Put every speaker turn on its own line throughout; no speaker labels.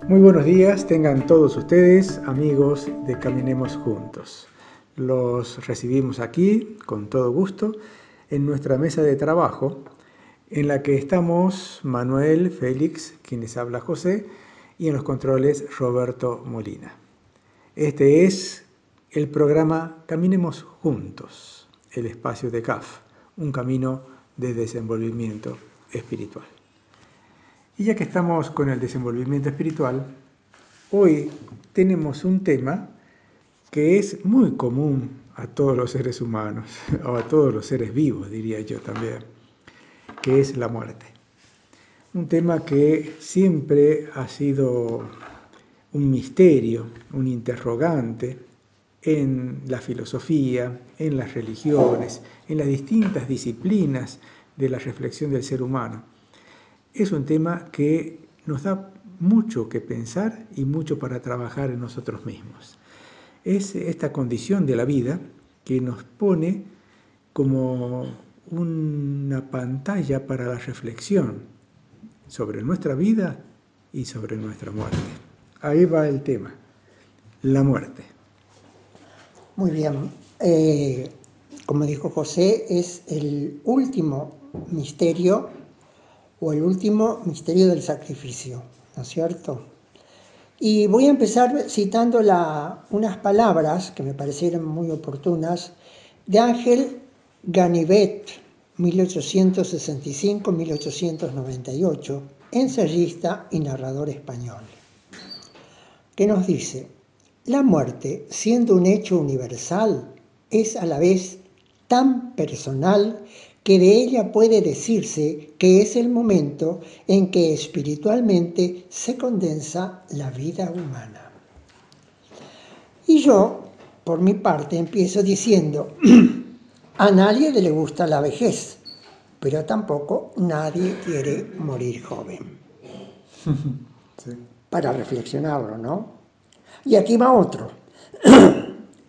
Muy buenos días, tengan todos ustedes, amigos de Caminemos Juntos. Los recibimos aquí, con todo gusto, en nuestra mesa de trabajo, en la que estamos Manuel, Félix, quien les habla José, y en los controles Roberto Molina. Este es el programa Caminemos Juntos, el espacio de CAF, un camino de desenvolvimiento espiritual. Y ya que estamos con el desenvolvimiento espiritual, hoy tenemos un tema que es muy común a todos los seres humanos, o a todos los seres vivos, diría yo también, que es la muerte. Un tema que siempre ha sido un misterio, un interrogante en la filosofía, en las religiones, en las distintas disciplinas de la reflexión del ser humano. Es un tema que nos da mucho que pensar y mucho para trabajar en nosotros mismos. Es esta condición de la vida que nos pone como una pantalla para la reflexión sobre nuestra vida y sobre nuestra muerte. Ahí va el tema, la muerte.
Muy bien. Como dijo José, es el último misterio o el último misterio del sacrificio, ¿no es cierto? Y voy a empezar citando unas palabras que me parecieron muy oportunas de Ángel Ganivet, 1865-1898, ensayista y narrador español, que nos dice: la muerte, siendo un hecho universal, es a la vez tan personal que de ella puede decirse que es el momento en que espiritualmente se condensa la vida humana. Y yo, por mi parte, empiezo diciendo: a nadie le gusta la vejez, pero tampoco nadie quiere morir joven.
Sí.
Para reflexionarlo, ¿no? Y aquí va otro.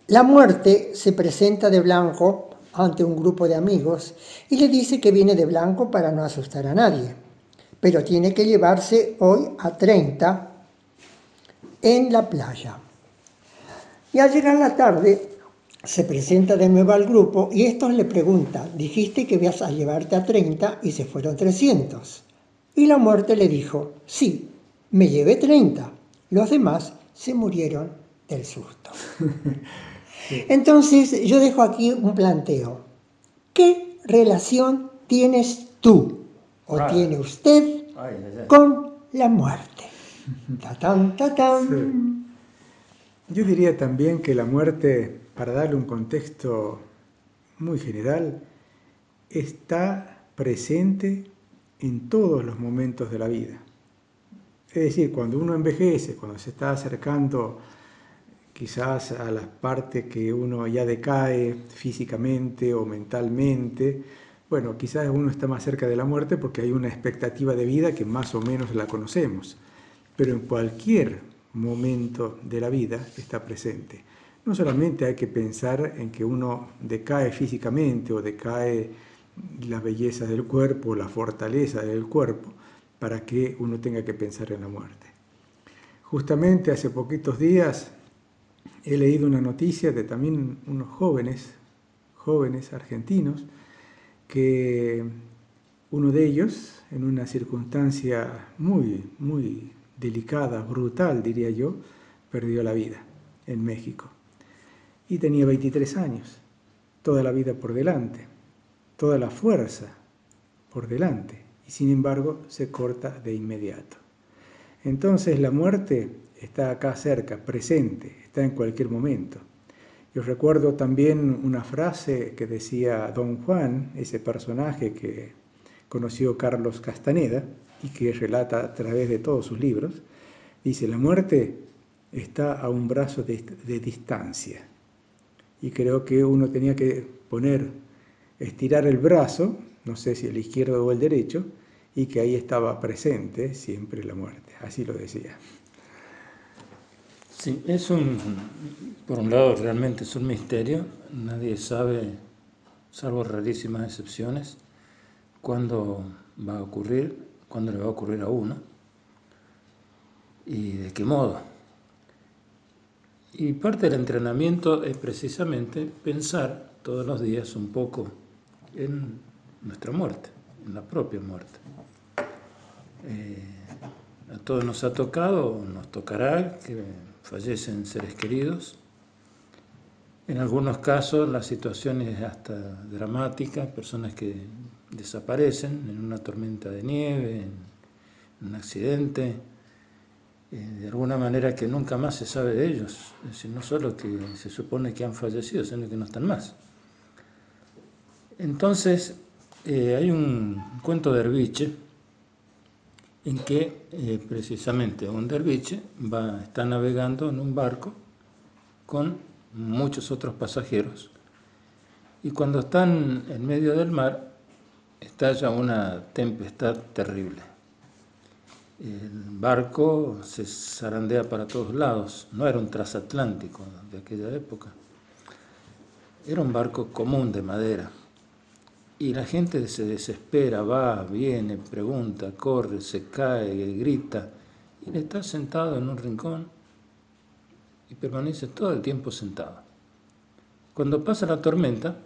La muerte se presenta de blanco ante un grupo de amigos y le dice que viene de blanco para no asustar a nadie, pero tiene que llevarse hoy a 30 en la playa. Y al llegar la tarde se presenta de nuevo al grupo y estos le preguntan: dijiste que vas a llevarte a 30 y se fueron 300. Y la muerte le dijo: sí, me llevé 30, los demás se murieron del susto.
Sí.
Entonces yo dejo aquí un planteo. ¿Qué relación tienes tú o tiene usted con la muerte? ¡Tatán, tatán!
Sí. Yo diría también que la muerte, para darle un contexto muy general, está presente en todos los momentos de la vida. Es decir, cuando uno envejece, cuando se está acercando quizás a la parte que uno ya decae físicamente o mentalmente, bueno, quizás uno está más cerca de la muerte porque hay una expectativa de vida que más o menos la conocemos, pero en cualquier momento de la vida está presente. No solamente hay que pensar en que uno decae físicamente o decae la belleza del cuerpo, la fortaleza del cuerpo, para que uno tenga que pensar en la muerte. Justamente hace poquitos días he leído una noticia de también unos jóvenes argentinos, que uno de ellos, en una circunstancia muy delicada, brutal diría yo, perdió la vida en México. Y tenía 23 años, toda la vida por delante, toda la fuerza por delante, y sin embargo se corta de inmediato. Entonces la muerte está acá cerca, presente, está en cualquier momento. Yo recuerdo también una frase que decía Don Juan, ese personaje que conoció Carlos Castaneda y que relata a través de todos sus libros. Dice: la muerte está a un brazo de distancia. Y creo que uno tenía que estirar el brazo, no sé si el izquierdo o el derecho, y que ahí estaba presente siempre la muerte. Así lo decía.
Sí, por un lado realmente es un misterio, nadie sabe, salvo rarísimas excepciones, cuándo va a ocurrir, cuándo le va a ocurrir a uno. y de qué modo. Y parte del entrenamiento es precisamente pensar todos los días un poco en nuestra muerte, en la propia muerte. A todos nos ha tocado, nos tocará que fallecen seres queridos. En algunos casos la situación es hasta dramática, personas que desaparecen en una tormenta de nieve, en un accidente, de alguna manera que nunca más se sabe de ellos. Es decir, no solo que se supone que han fallecido, sino que no están más. Entonces, hay un cuento de derviche en que precisamente un derviche está navegando en un barco con muchos otros pasajeros, y cuando están en medio del mar estalla una tempestad terrible. El barco se zarandea para todos lados. No era un transatlántico de aquella época, era un barco común de madera, y la gente se desespera, va, viene, pregunta, corre, se cae, grita, y él está sentado en un rincón y permanece todo el tiempo sentado. Cuando pasa la tormenta,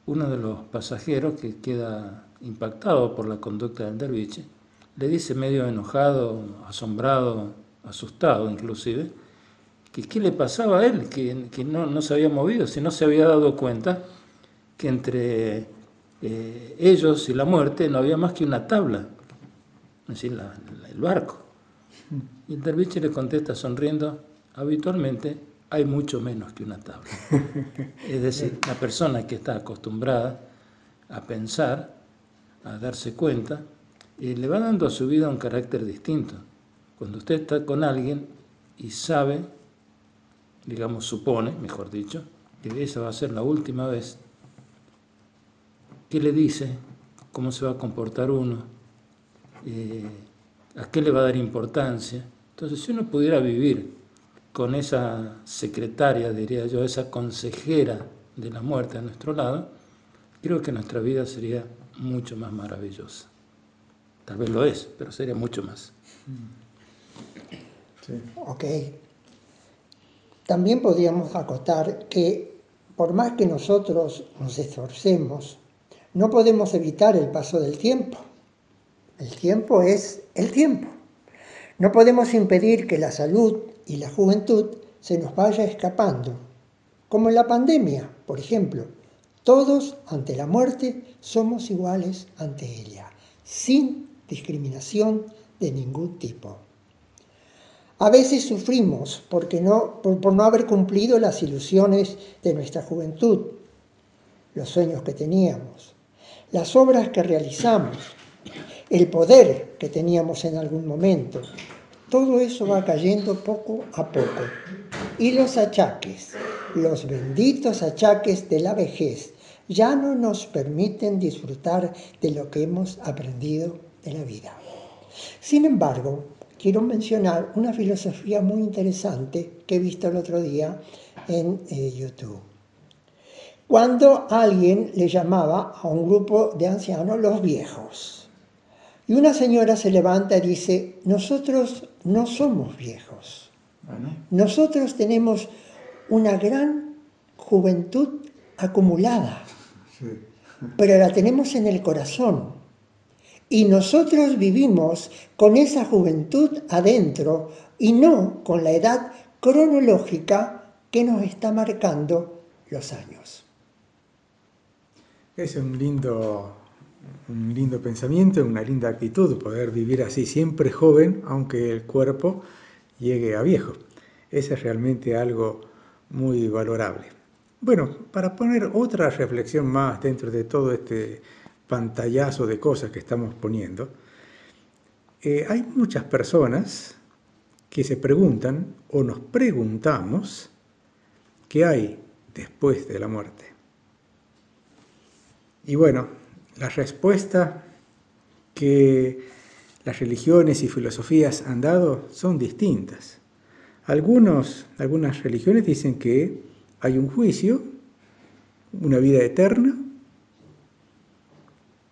uno de los pasajeros, que queda impactado por la conducta del derviche, le dice, medio enojado, asombrado, asustado inclusive, que qué le pasaba a él, que no se había movido, si no se había dado cuenta que entre ellos y la muerte no había más que una tabla, es decir, el barco. Y el derviche le contesta sonriendo, habitualmente hay mucho menos que una tabla. Es decir, la persona que está acostumbrada a pensar, a darse cuenta, le va dando a su vida un carácter distinto. Cuando usted está con alguien y sabe, digamos, supone, mejor dicho, que esa va a ser la última vez, ¿qué le dice? ¿Cómo se va a comportar uno? ¿A qué le va a dar importancia? Entonces, si uno pudiera vivir con esa secretaria, diría yo, esa consejera de la muerte a nuestro lado, creo que nuestra vida sería mucho más maravillosa. Tal vez lo es, pero sería mucho más.
Sí. Ok. También podríamos acotar que por más que nosotros nos esforcemos, no podemos evitar el paso del tiempo. El tiempo es el tiempo. No podemos impedir que la salud y la juventud se nos vaya escapando. Como en la pandemia, por ejemplo. Todos ante la muerte somos iguales ante ella, sin discriminación de ningún tipo. A veces sufrimos por no haber cumplido las ilusiones de nuestra juventud, los sueños que teníamos, las obras que realizamos, el poder que teníamos en algún momento. Todo eso va cayendo poco a poco. Y los achaques, los benditos achaques de la vejez, ya no nos permiten disfrutar de lo que hemos aprendido de la vida. Sin embargo, quiero mencionar una filosofía muy interesante que he visto el otro día en YouTube. Cuando alguien le llamaba a un grupo de ancianos los viejos, y una señora se levanta y dice, nosotros no somos viejos. Nosotros tenemos una gran juventud acumulada, pero la tenemos en el corazón. Y nosotros vivimos con esa juventud adentro y no con la edad cronológica que nos está marcando los años.
Es un lindo pensamiento, una linda actitud, poder vivir así, siempre joven, aunque el cuerpo llegue a viejo. Ese es realmente algo muy valorable. Bueno, para poner otra reflexión más dentro de todo este pantallazo de cosas que estamos poniendo, hay muchas personas que se preguntan o nos preguntamos qué hay después de la muerte. Y bueno, la respuesta que las religiones y filosofías han dado son distintas. Algunas religiones dicen que hay un juicio, una vida eterna,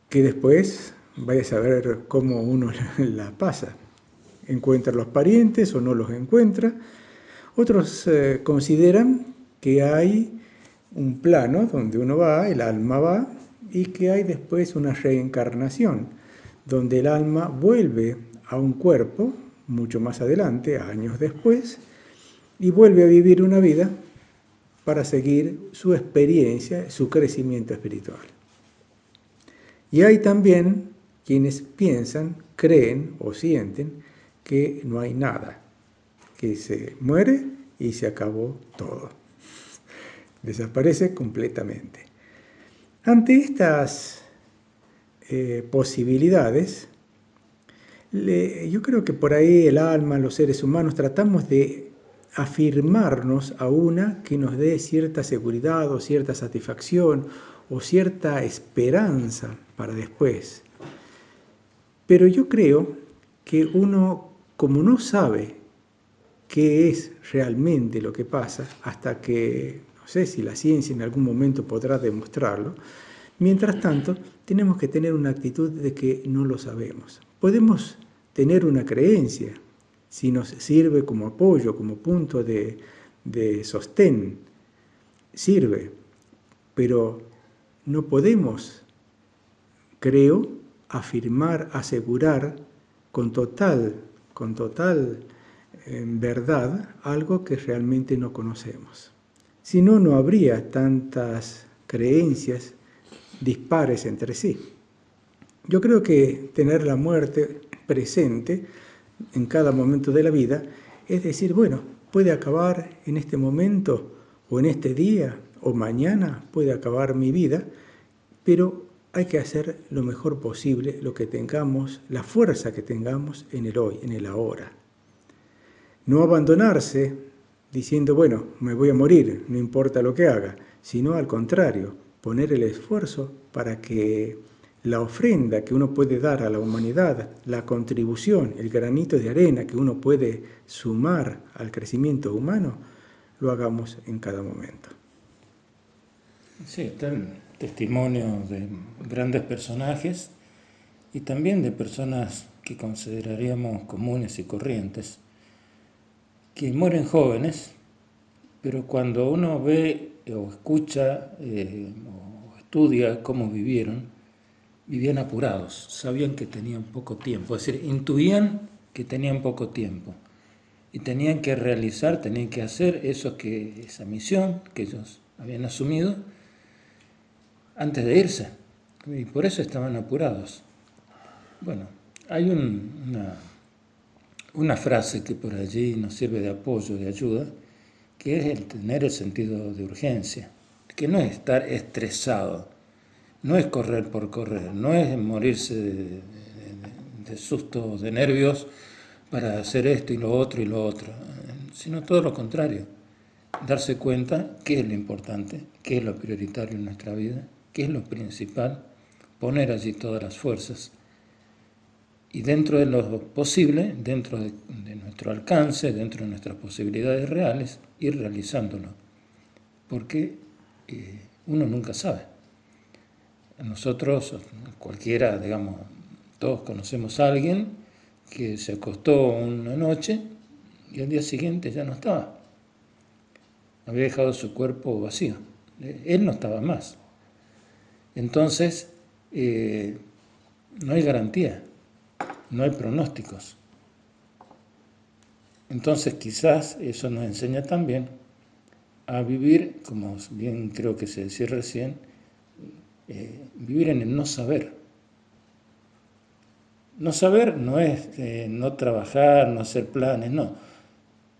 que después vaya a saber cómo uno la pasa. encuentra los parientes o no los encuentra. Otros consideran que hay un plano donde uno va, el alma va, y que hay después una reencarnación, donde el alma vuelve a un cuerpo mucho más adelante, años después, y vuelve a vivir una vida para seguir su experiencia, su crecimiento espiritual. Y hay también quienes piensan, creen o sienten que no hay nada, que se muere y se acabó todo. Desaparece completamente. Ante estas posibilidades, yo creo que por ahí el alma, los seres humanos, tratamos de afirmarnos a una que nos dé cierta seguridad o cierta satisfacción o cierta esperanza para después. Pero yo creo que uno, como no sabe qué es realmente lo que pasa, hasta que, no sé si la ciencia en algún momento podrá demostrarlo, mientras tanto tenemos que tener una actitud de que no lo sabemos. Podemos tener una creencia, si nos sirve como apoyo, como punto de sostén, sirve, pero no podemos, creo, afirmar, asegurar con total verdad algo que realmente no conocemos. Si no, no habría tantas creencias dispares entre sí. Yo creo que tener la muerte presente en cada momento de la vida es decir, bueno, puede acabar en este momento o en este día o mañana puede acabar mi vida, pero hay que hacer lo mejor posible, lo que tengamos, la fuerza que tengamos en el hoy, en el ahora. No abandonarse diciendo, bueno, me voy a morir, no importa lo que haga, sino al contrario, poner el esfuerzo para que la ofrenda que uno puede dar a la humanidad, la contribución, el granito de arena que uno puede sumar al crecimiento humano, lo hagamos en cada momento.
Sí, están testimonios de grandes personajes y también de personas que consideraríamos comunes y corrientes, que mueren jóvenes, pero cuando uno ve o escucha o estudia cómo vivían apurados, sabían que tenían poco tiempo, es decir, intuían que tenían poco tiempo y tenían que realizar, tenían que hacer esa misión que ellos habían asumido antes de irse, y por eso estaban apurados. Bueno, hay una frase que por allí nos sirve de apoyo, de ayuda, que es el tener el sentido de urgencia, que no es estar estresado, no es correr por correr, no es morirse de susto, de nervios para hacer esto y lo otro, sino todo lo contrario, darse cuenta qué es lo importante, qué es lo prioritario en nuestra vida, qué es lo principal, poner allí todas las fuerzas y dentro de lo posible, dentro de nuestro alcance, dentro de nuestras posibilidades reales, ir realizándolo, porque uno nunca sabe. Nosotros, cualquiera, digamos, todos conocemos a alguien que se acostó una noche y al día siguiente ya no estaba. Había dejado su cuerpo vacío. Él no estaba más. Entonces, no hay garantía, no hay pronósticos. Entonces, quizás eso nos enseña también a vivir, como bien creo que se decía recién, vivir en el no saber. No saber no es no trabajar, no hacer planes, no.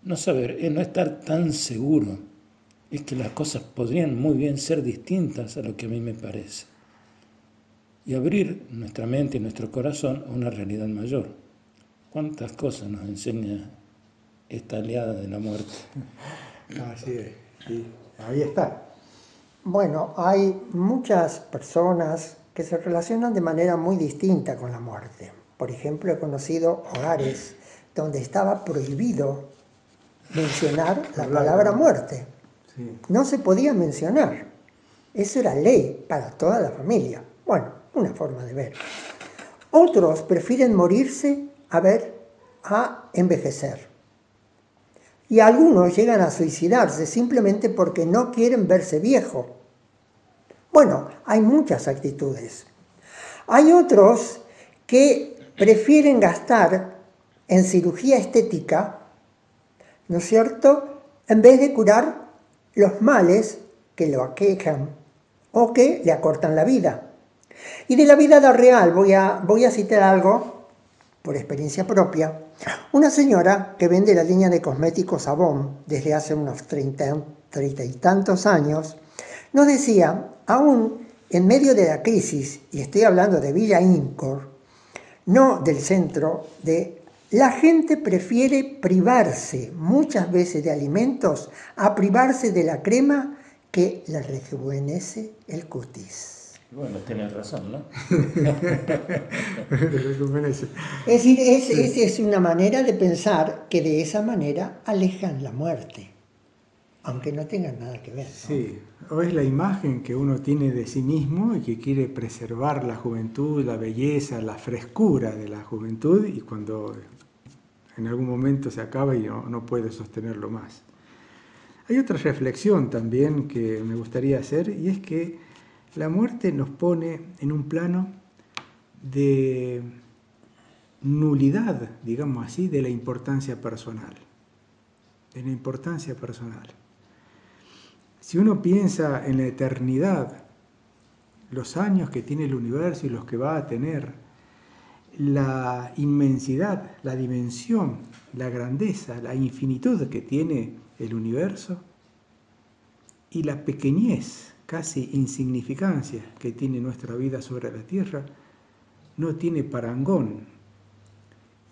No saber es no estar tan seguro. Es que las cosas podrían muy bien ser distintas a lo que a mí me parece. Y abrir nuestra mente y nuestro corazón a una realidad mayor. ¿Cuántas cosas nos enseña esta aliada de la muerte?
Así es, y ahí está.
Bueno, hay muchas personas que se relacionan de manera muy distinta con la muerte. Por ejemplo, he conocido hogares donde estaba prohibido mencionar la palabra muerte.
Sí.
No se podía mencionar. Eso era ley para toda la familia. Bueno, una forma de ver. Otros prefieren morirse a ver a envejecer. Y algunos llegan a suicidarse simplemente porque no quieren verse viejos. Bueno, hay muchas actitudes. Hay otros que prefieren gastar en cirugía estética, ¿no es cierto?, en vez de curar los males que lo aquejan o que le acortan la vida. Y de la vida real voy a citar algo por experiencia propia. Una señora que vende la línea de cosméticos Avon desde hace unos 30 y tantos años, nos decía, aún en medio de la crisis, y estoy hablando de Villa Incor, no del centro, la gente prefiere privarse muchas veces de alimentos a privarse de la crema que le rejuvenece el cutis.
Bueno, tienes razón, ¿no?
Es decir, es una manera de pensar que de esa manera alejan la muerte, aunque no tengan nada que ver, ¿no?
Sí, o es la imagen que uno tiene de sí mismo y que quiere preservar la juventud, la belleza, la frescura de la juventud, y cuando en algún momento se acaba y no puede sostenerlo más. Hay otra reflexión también que me gustaría hacer, y es que la muerte nos pone en un plano de nulidad, digamos así, de la importancia personal. De la importancia personal. Si uno piensa en la eternidad, los años que tiene el universo y los que va a tener, la inmensidad, la dimensión, la grandeza, la infinitud que tiene el universo y la pequeñez, casi insignificancia que tiene nuestra vida sobre la tierra, no tiene parangón.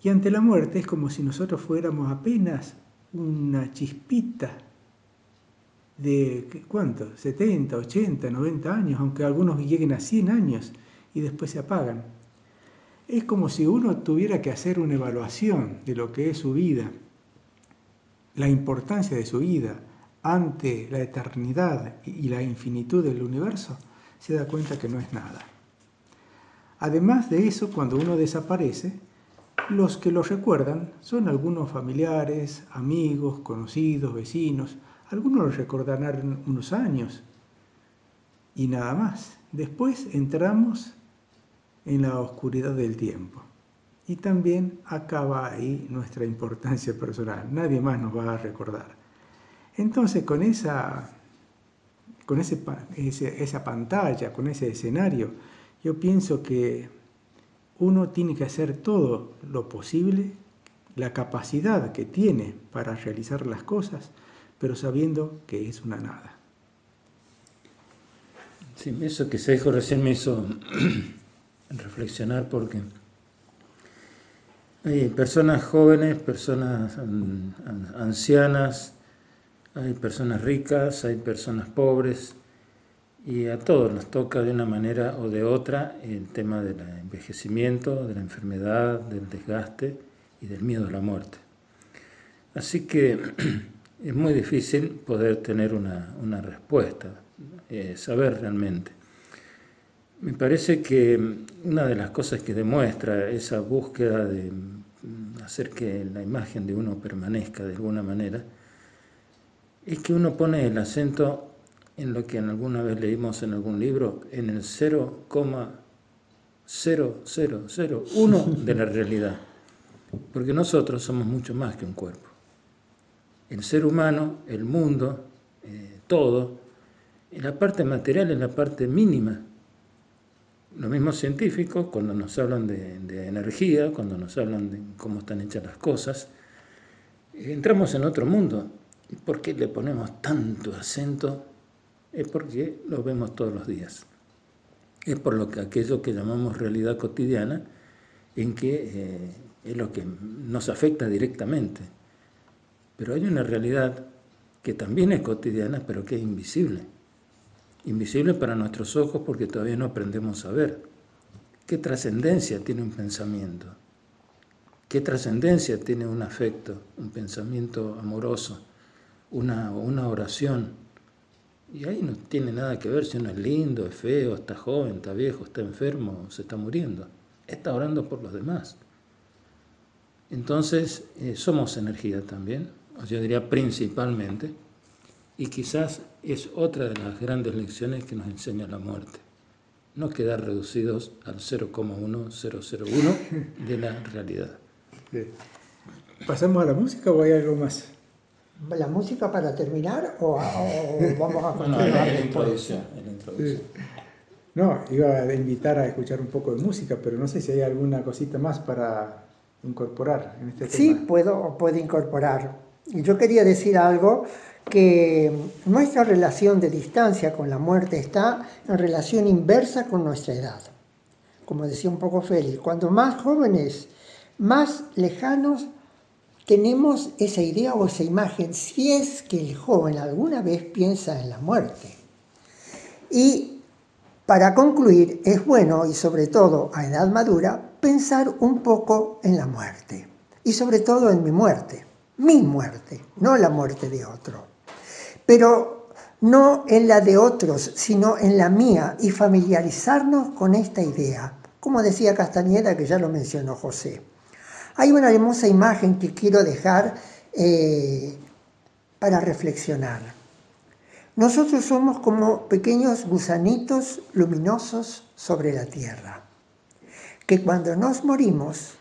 Y ante la muerte es como si nosotros fuéramos apenas una chispita de, ¿cuánto? 70, 80, 90 años, aunque algunos lleguen a 100 años y después se apagan. Es como si uno tuviera que hacer una evaluación de lo que es su vida, la importancia de su vida ante la eternidad y la infinitud del universo, se da cuenta que no es nada. Además de eso, cuando uno desaparece, los que lo recuerdan son algunos familiares, amigos, conocidos, vecinos. Algunos lo recordarán unos años y nada más. Después entramos en la oscuridad del tiempo y también acaba ahí nuestra importancia personal. Nadie más nos va a recordar. Entonces, con esa pantalla, con ese escenario, yo pienso que uno tiene que hacer todo lo posible, la capacidad que tiene para realizar las cosas, pero sabiendo que es una nada.
Sí, eso que se dijo recién me hizo reflexionar, porque hay personas jóvenes, personas ancianas, hay personas ricas, hay personas pobres, y a todos nos toca de una manera o de otra el tema del envejecimiento, de la enfermedad, del desgaste y del miedo a la muerte. Así que es muy difícil poder tener una respuesta, saber realmente. Me parece que una de las cosas que demuestra esa búsqueda de hacer que la imagen de uno permanezca de alguna manera es que uno pone el acento en lo que alguna vez leímos en algún libro, en el 0,0001 de la realidad. Porque nosotros somos mucho más que un cuerpo. El ser humano, el mundo, todo, la parte material es la parte mínima. Los mismos científicos, cuando nos hablan de energía, cuando nos hablan de cómo están hechas las cosas, entramos en otro mundo. ¿Y por qué le ponemos tanto acento? Es porque lo vemos todos los días. Es por aquello que llamamos realidad cotidiana, en que es lo que nos afecta directamente. Pero hay una realidad que también es cotidiana, pero que es invisible. Invisible para nuestros ojos porque todavía no aprendemos a ver. ¿Qué trascendencia tiene un pensamiento? ¿Qué trascendencia tiene un afecto, un pensamiento amoroso, una oración? Y ahí no tiene nada que ver si uno es lindo, es feo, está joven, está viejo, está enfermo, se está muriendo. Está orando por los demás. Entonces, somos energía también, yo diría principalmente, y quizás es otra de las grandes lecciones que nos enseña la muerte. No quedar reducidos al 0,1001 de la realidad.
Sí. ¿Pasamos a la música o hay algo más?
¿La música para terminar o vamos a
Bueno,
continuar
en la
después?
introducción.
No, iba a invitar a escuchar un poco de música, pero no sé si hay alguna cosita más para incorporar en este
Sí,
tema.
puedo incorporar. Y yo quería decir algo, que nuestra relación de distancia con la muerte está en relación inversa con nuestra edad. Como decía un poco Félix, cuando más jóvenes, más lejanos tenemos esa idea o esa imagen, si es que el joven alguna vez piensa en la muerte. Y para concluir, es bueno, y sobre todo a edad madura, pensar un poco en la muerte. Y sobre todo en mi muerte, no la muerte de otro. Pero no en la de otros, sino en la mía, y familiarizarnos con esta idea. Como decía Castañeda, que ya lo mencionó José. Hay una hermosa imagen que quiero dejar para reflexionar. Nosotros somos como pequeños gusanitos luminosos sobre la tierra, que cuando nos morimos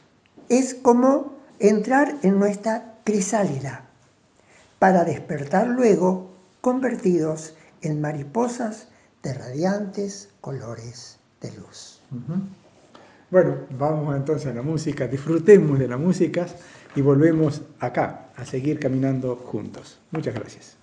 es como entrar en nuestra crisálida, para despertar luego convertidos en mariposas de radiantes colores de luz.
Bueno, vamos entonces a la música, disfrutemos de la música y volvemos acá a seguir caminando juntos. Muchas gracias.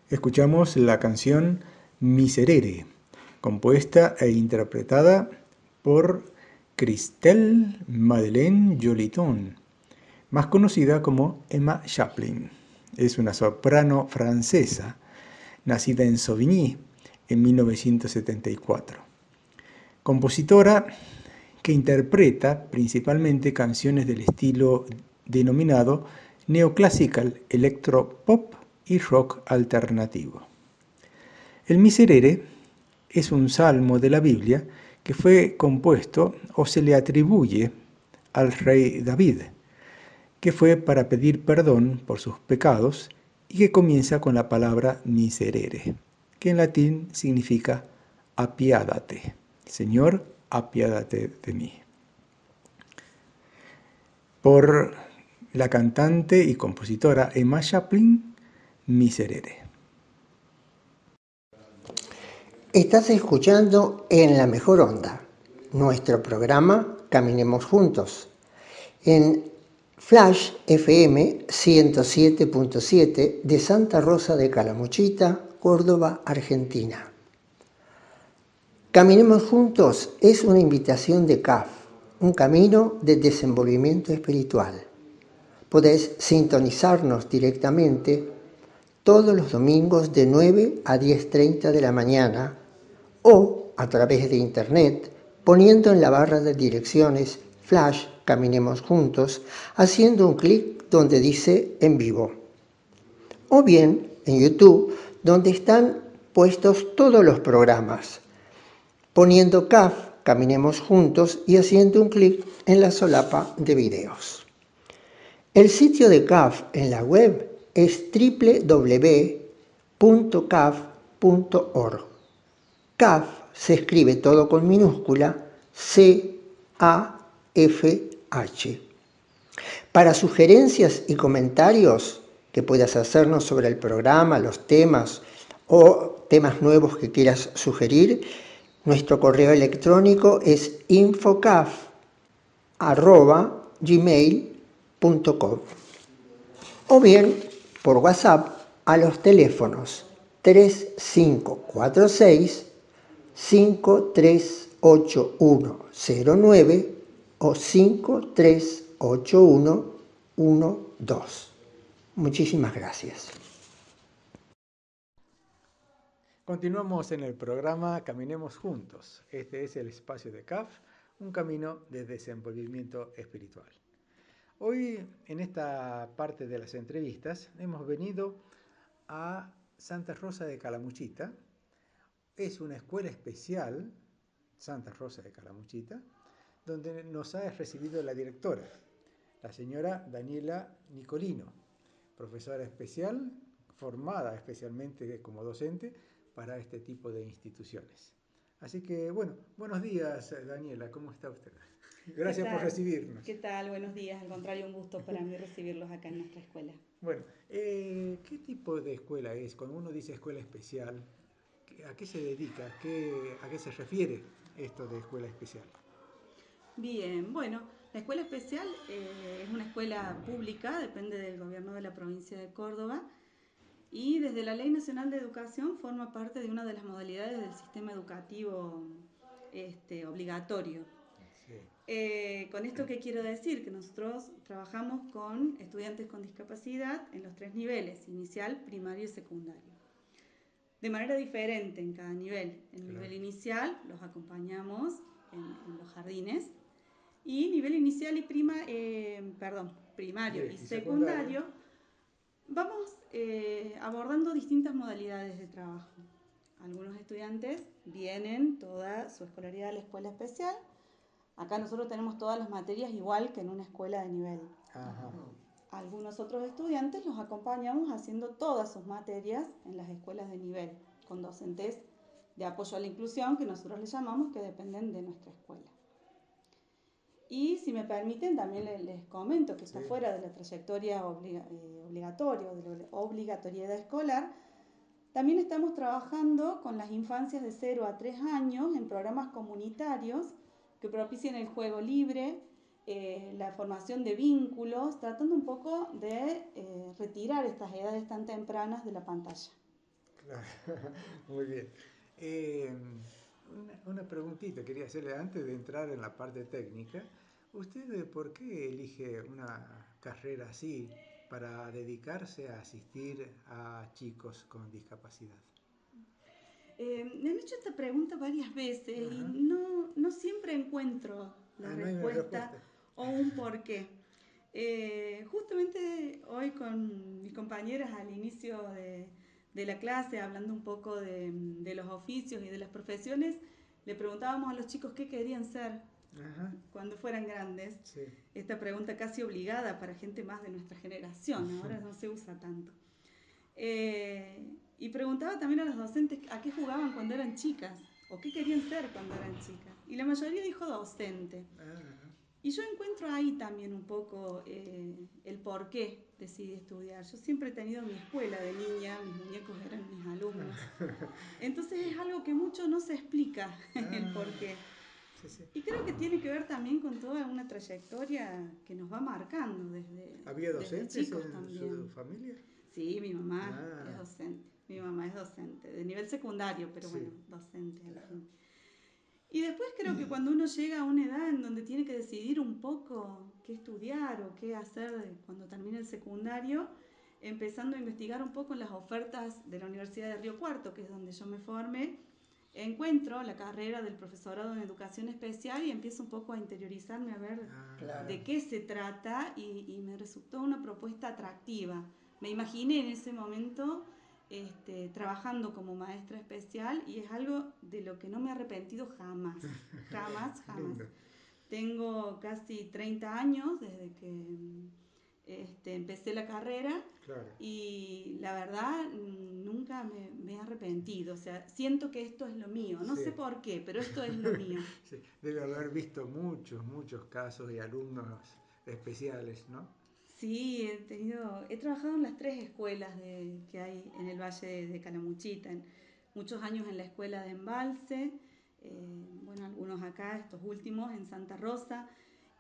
Escuchamos la canción Miserere, compuesta e interpretada por Christelle Madeleine Joliton, más conocida como Emma Chaplin. Es una soprano francesa, nacida en Sauvigny en 1974. Compositora que interpreta principalmente canciones del estilo denominado neoclassical, electropop y rock alternativo. El Miserere es un salmo de la Biblia que fue compuesto o se le atribuye al rey David, que fue para pedir perdón por sus pecados y que comienza con la palabra miserere, que en latín significa apiádate. Señor, apiádate de mí. Por la cantante y compositora Emma Chaplin, Miserere.
Estás escuchando En la Mejor Onda, nuestro programa Caminemos Juntos, en Flash FM 107.7 de Santa Rosa de Calamuchita, Córdoba, Argentina. Caminemos Juntos es una invitación de CAF, un camino de desenvolvimiento espiritual. Podés sintonizarnos directamente todos los domingos de 9 a 10:30 de la mañana o a través de internet poniendo en la barra de direcciones Flash Caminemos Juntos, haciendo un clic donde dice en vivo. O bien en YouTube, donde están puestos todos los programas, poniendo CAF Caminemos Juntos y haciendo un clic en la solapa de videos. El sitio de CAF en la web es www.caf.org. CAF se escribe todo con minúscula CAFH. Para sugerencias y comentarios que puedas hacernos sobre el programa, los temas o temas nuevos que quieras sugerir, nuestro correo electrónico es infocaf@gmail.com o bien por WhatsApp a los teléfonos 3546 538109 o 538112. Muchísimas gracias.
Continuamos en el programa Caminemos Juntos. Este es el espacio de CAF, un camino de desenvolvimiento espiritual. Hoy, en esta parte de las entrevistas, hemos venido a Santa Rosa de Calamuchita. Es una escuela especial, Santa Rosa de Calamuchita, donde nos ha recibido la directora, la señora Daniela Nicolino, profesora especial, formada especialmente como docente para este tipo de instituciones. Así que, bueno, buenos días, Daniela, ¿cómo está usted? Gracias por recibirnos.
¿Qué tal? Buenos días. Al contrario, un gusto para mí recibirlos acá en nuestra escuela.
Bueno, ¿qué tipo de escuela es? Cuando uno dice escuela especial, ¿a qué se dedica? ¿A qué se refiere esto de escuela especial?
Bien, bueno, la escuela especial es una escuela pública, depende del gobierno de la provincia de Córdoba y desde la Ley Nacional de Educación forma parte de una de las modalidades del sistema educativo obligatorio. Sí. Con esto, ¿qué quiero decir? Que nosotros trabajamos con estudiantes con discapacidad en los 3 niveles, inicial, primario y secundario. De manera diferente en cada nivel. En el nivel inicial los acompañamos en los jardines y nivel inicial y primario y secundario vamos abordando distintas modalidades de trabajo. Algunos estudiantes vienen toda su escolaridad a la escuela especial. Acá nosotros tenemos todas las materias igual que en una escuela de nivel. Ajá. Algunos otros estudiantes los acompañamos haciendo todas sus materias en las escuelas de nivel, con docentes de apoyo a la inclusión, que nosotros les llamamos, que dependen de nuestra escuela. Y si me permiten, también les comento que está fuera de la trayectoria obligatoria o de la obligatoriedad escolar. También estamos trabajando con las infancias de 0 a 3 años en programas comunitarios que propicien el juego libre, la formación de vínculos, tratando un poco de retirar estas edades tan tempranas de la pantalla.
Claro. Muy bien. Una preguntita quería hacerle antes de entrar en la parte técnica. ¿Usted por qué elige una carrera así para dedicarse a asistir a chicos con discapacidad?
Me han hecho esta pregunta varias veces y
Ajá.
no siempre encuentro la
No hay una
respuesta
respuesta.
o un porqué. Justamente hoy con mis compañeras al inicio de la clase, hablando un poco de los oficios y de las profesiones, le preguntábamos a los chicos qué querían ser
Ajá.
cuando fueran grandes.
Sí.
Esta pregunta casi obligada para gente más de nuestra generación, ahora no se usa tanto. Y preguntaba también a los docentes a qué jugaban cuando eran chicas o qué querían ser cuando eran chicas. Y la mayoría dijo docente.
Ajá.
Y yo encuentro ahí también un poco el por qué decidí estudiar. Yo siempre he tenido mi escuela de niña, mis muñecos eran mis alumnos. Entonces es algo que mucho no se explica el por qué.
Sí, sí.
Y creo que tiene que ver también con toda una trayectoria que nos va marcando
¿Había
desde
docentes
chicos
en
también.
su familia?
Sí, mi mamá
Ah.
es docente. Mi mamá es docente, de nivel secundario, pero
Sí.
bueno, docente al fin. Y después creo que cuando uno llega a una edad en donde tiene que decidir un poco qué estudiar o qué hacer cuando termine el secundario, empezando a investigar un poco en las ofertas de la Universidad de Río Cuarto, que es donde yo me formé, encuentro la carrera del profesorado en educación especial y empiezo un poco a interiorizarme a ver
Claro.
de qué se trata y me resultó una propuesta atractiva. Me imaginé en ese momento trabajando como maestra especial y es algo de lo que no me he arrepentido jamás, jamás, jamás.
Lindo.
Tengo casi 30 años desde que empecé la carrera
Claro.
y la verdad nunca me he arrepentido, o sea, siento que esto es lo mío, no
Sí.
sé por qué, pero esto es lo mío.
Sí. Debe haber visto muchos casos de alumnos especiales, ¿no?
Sí, he trabajado en las 3 escuelas que hay en el Valle de Calamuchita, muchos años en la escuela de Embalse, bueno, algunos acá, estos últimos en Santa Rosa,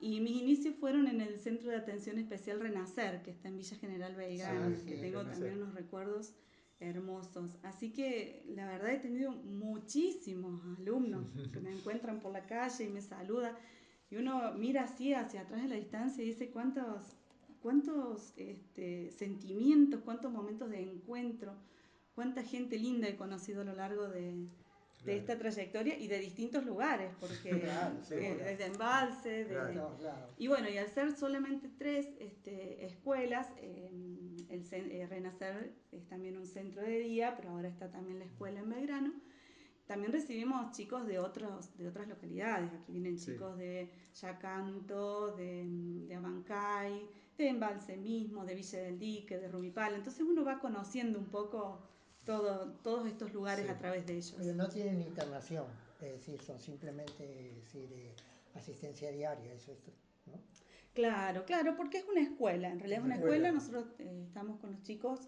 y mis inicios fueron en el Centro de Atención Especial Renacer, que está en Villa General Belgrano,
Sí,
que tengo
Renacer.
también unos recuerdos hermosos. Así que la verdad he tenido muchísimos alumnos que me encuentran por la calle y me saludan, y uno mira así hacia atrás en la distancia y dice cuántos sentimientos, cuántos momentos de encuentro, cuánta gente linda he conocido a lo largo de
Claro.
esta trayectoria y de distintos lugares, porque
Claro, seguro.
desde Embalse,
De todos lados.
y bueno, y al ser solamente 3 escuelas, Renacer es también un centro de día, pero ahora está también la escuela en Belgrano. También recibimos chicos de otras localidades. Aquí vienen
Sí.
chicos de Yacanto, de Abancay, de Embalse mismo, de Villa del Dique, de Rumipal. Entonces uno va conociendo un poco todos estos lugares
Sí.
a través de ellos.
Pero no tienen internación, es decir, son simplemente asistencia diaria, eso es, ¿no?
Claro, porque es una escuela. En realidad es una escuela. Nosotros estamos con los chicos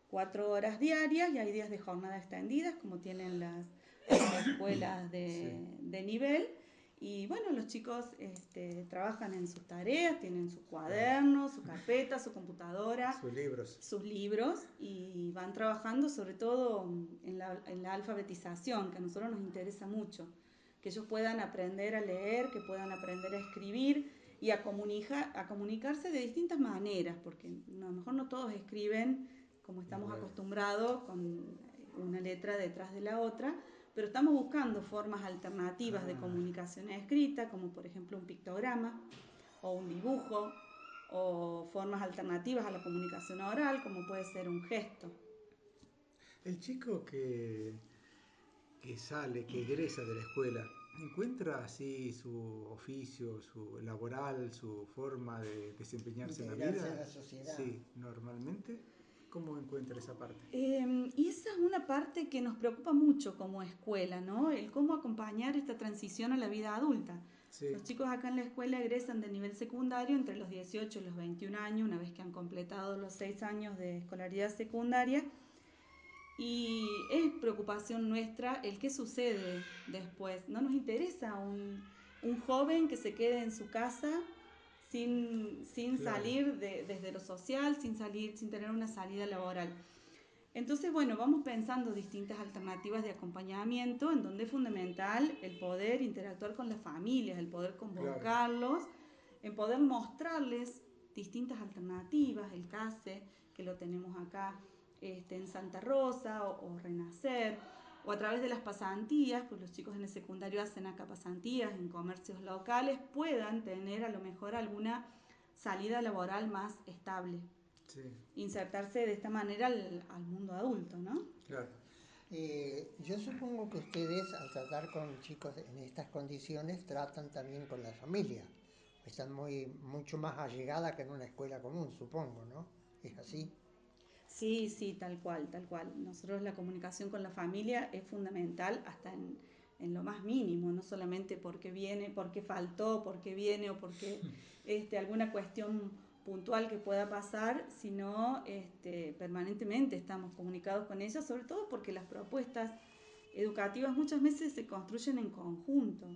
4 horas diarias y hay días de jornada extendidas, como tienen las escuelas de nivel. Y bueno, los chicos trabajan en sus tareas, tienen sus cuadernos, su carpeta, su computadora,
Sus libros.
libros y van trabajando sobre todo en la alfabetización, que a nosotros nos interesa mucho, que ellos puedan aprender a leer, que puedan aprender a escribir y a comunicarse de distintas maneras, porque a lo mejor no todos escriben como estamos acostumbrados, con una letra detrás de la otra, pero estamos buscando formas alternativas de comunicación escrita, como por ejemplo un pictograma o un dibujo, o formas alternativas a la comunicación oral, como puede ser un gesto.
El chico que sale, que egresa de la escuela, ¿encuentra así su oficio, su laboral, su forma de desempeñarse en la vida?
Integrarse en la sociedad.
Sí, normalmente. ¿Cómo encuentra esa parte?
Y esa es una parte que nos preocupa mucho como escuela, ¿no? El cómo acompañar esta transición a la vida adulta.
Sí.
Los chicos acá en la escuela egresan de nivel secundario entre los 18 y los 21 años, una vez que han completado los 6 años de escolaridad secundaria. Y es preocupación nuestra el qué sucede después. No nos interesa un joven que se quede en su casa sin
Claro.
salir desde lo social, sin tener una salida laboral. Entonces, bueno, vamos pensando distintas alternativas de acompañamiento en donde es fundamental el poder interactuar con las familias, el poder convocarlos, en poder mostrarles distintas alternativas, el CASE, que lo tenemos acá en Santa Rosa, o Renacer, o a través de las pasantías, pues los chicos en el secundario hacen acá pasantías en comercios locales, puedan tener a lo mejor alguna salida laboral más estable. Sí. Insertarse de esta manera al mundo adulto, ¿no?
Claro.
Yo supongo que ustedes, al tratar con chicos en estas condiciones, tratan también con la familia. Están mucho más allegadas que en una escuela común, supongo, ¿no? ¿Es así?
Sí, sí, tal cual, tal cual. Nosotros la comunicación con la familia es fundamental hasta en lo más mínimo, no solamente porque viene, porque faltó, porque viene o porque alguna cuestión puntual que pueda pasar, sino permanentemente estamos comunicados con ellos, sobre todo porque las propuestas educativas muchas veces se construyen en conjunto.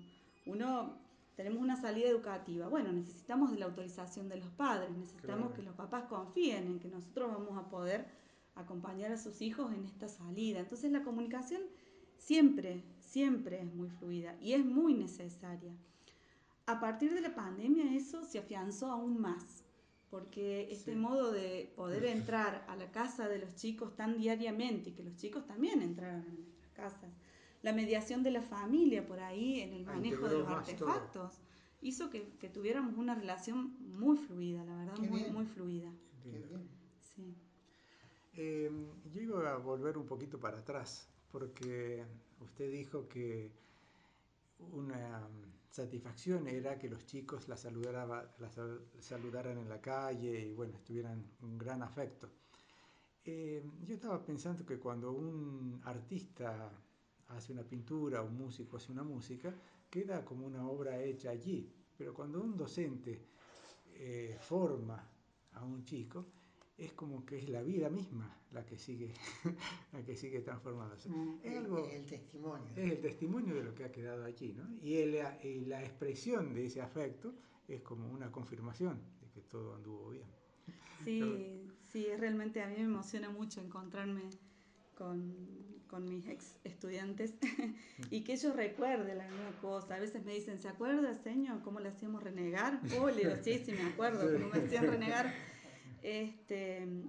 Tenemos una salida educativa, bueno, necesitamos de la autorización de los padres, necesitamos que los papás confíen en que nosotros vamos a poder acompañar a sus hijos en esta salida. Entonces la comunicación siempre, siempre es muy fluida y es muy necesaria. A partir de la pandemia eso se afianzó aún más, porque este modo de poder entrar a la casa de los chicos tan diariamente y que los chicos también entraran a nuestras casas, la mediación de la familia por ahí en el manejo de los artefactos, hizo que tuviéramos una relación muy fluida, la verdad, muy fluida.
Qué bien.
Sí.
Yo iba a volver un poquito para atrás, porque usted dijo que una satisfacción era que los chicos la saludaran en la calle y bueno, estuvieran un gran afecto. Yo estaba pensando que cuando un artista hace una pintura, un músico hace una música, queda como una obra hecha allí, pero cuando un docente forma a un chico, es como que es la vida misma la que sigue, la que sigue transformándose. Es
el testimonio.
Es el testimonio de lo que ha quedado allí, ¿no? Y la expresión de ese afecto es como una confirmación de que todo anduvo bien.
Sí, sí, realmente a mí me emociona mucho encontrarme con mis ex estudiantes y que ellos recuerden la misma cosa. A veces me dicen, ¿se acuerda, señor, cómo le hacíamos renegar? Le digo, sí, sí me acuerdo, cómo me hacían renegar.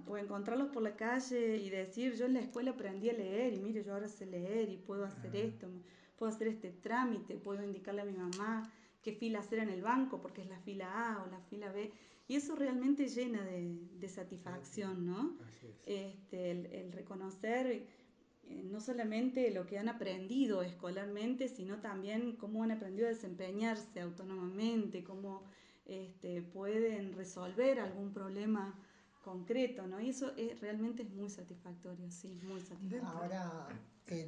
O encontrarlos por la calle y decir, yo en la escuela aprendí a leer y mire, yo ahora sé leer y puedo hacer esto, puedo hacer este trámite, puedo indicarle a mi mamá qué fila hacer en el banco porque es la fila A o la fila B. Y eso realmente llena de satisfacción, ¿no?
Así es.
El reconocer no solamente lo que han aprendido escolarmente, sino también cómo han aprendido a desempeñarse autónomamente, cómo pueden resolver algún problema concreto, ¿no? Y eso realmente es muy satisfactorio, sí, muy satisfactorio.
Ahora,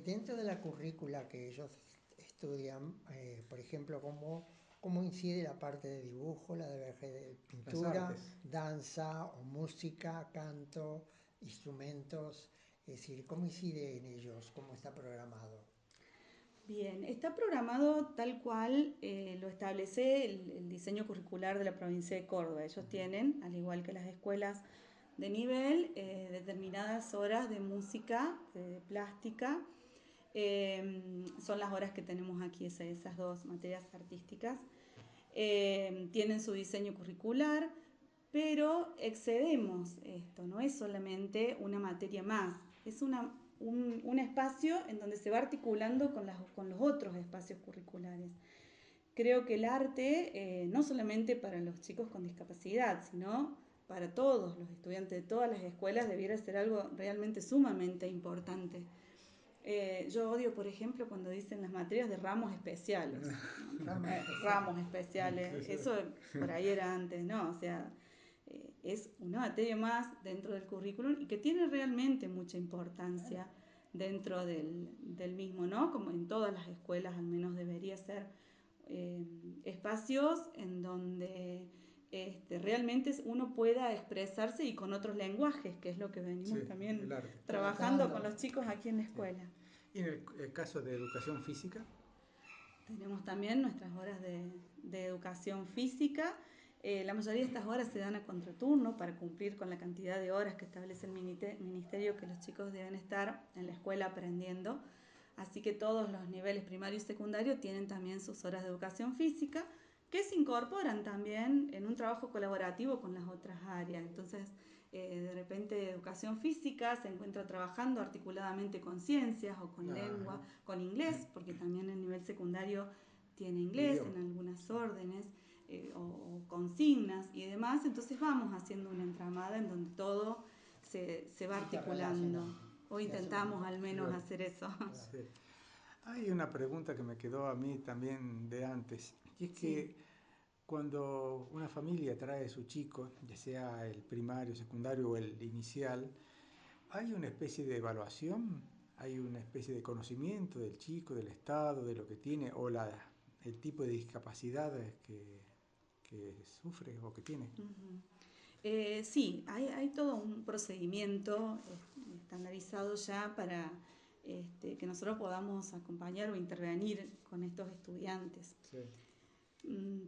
dentro de la currícula que ellos estudian, por ejemplo, ¿cómo incide la parte de dibujo, la de pintura, danza o música, canto, instrumentos? Es decir, ¿cómo incide en ellos? ¿Cómo está programado?
Bien, está programado tal cual lo establece el diseño curricular de la provincia de Córdoba. Ellos tienen, al igual que las escuelas de nivel, determinadas horas de música, de plástica. Son las horas que tenemos aquí, esas dos materias artísticas. Tienen su diseño curricular, pero excedemos esto, no es solamente una materia más, es un espacio en donde se va articulando con los otros espacios curriculares. Creo que el arte, no solamente para los chicos con discapacidad, sino para todos los estudiantes de todas las escuelas, debiera ser algo realmente sumamente importante. Yo odio, por ejemplo, cuando dicen las materias de ramos especiales. Ramos especiales. Eso por ahí era antes, ¿no? O sea, es una materia más dentro del currículum y que tiene realmente mucha importancia dentro del mismo, ¿no? Como en todas las escuelas al menos debería ser espacios en donde realmente uno pueda expresarse y con otros lenguajes, que es lo que venimos también trabajando con los chicos aquí en la escuela.
¿Y en el caso de educación física?
Tenemos también nuestras horas de educación física. La mayoría de estas horas se dan a contraturno para cumplir con la cantidad de horas que establece el ministerio que los chicos deben estar en la escuela aprendiendo. Así que todos los niveles primario y secundario tienen también sus horas de educación física que se incorporan también en un trabajo colaborativo con las otras áreas. Entonces, de repente educación física se encuentra trabajando articuladamente con ciencias o con lengua, con inglés, porque también el nivel secundario tiene inglés en algunas órdenes, o consignas y demás. Entonces vamos haciendo una entramada en donde todo se va articulando. O intentamos al menos hacer eso.
Sí. Hay una pregunta que me quedó a mí también de antes, y es que cuando una familia trae a su chico, ya sea el primario, secundario o el inicial, ¿hay una especie de evaluación? ¿Hay una especie de conocimiento del chico, del estado, de lo que tiene, o el tipo de discapacidad que sufre o que tiene?
Sí, hay todo un procedimiento estandarizado ya para que nosotros podamos acompañar o intervenir con estos estudiantes.
Sí.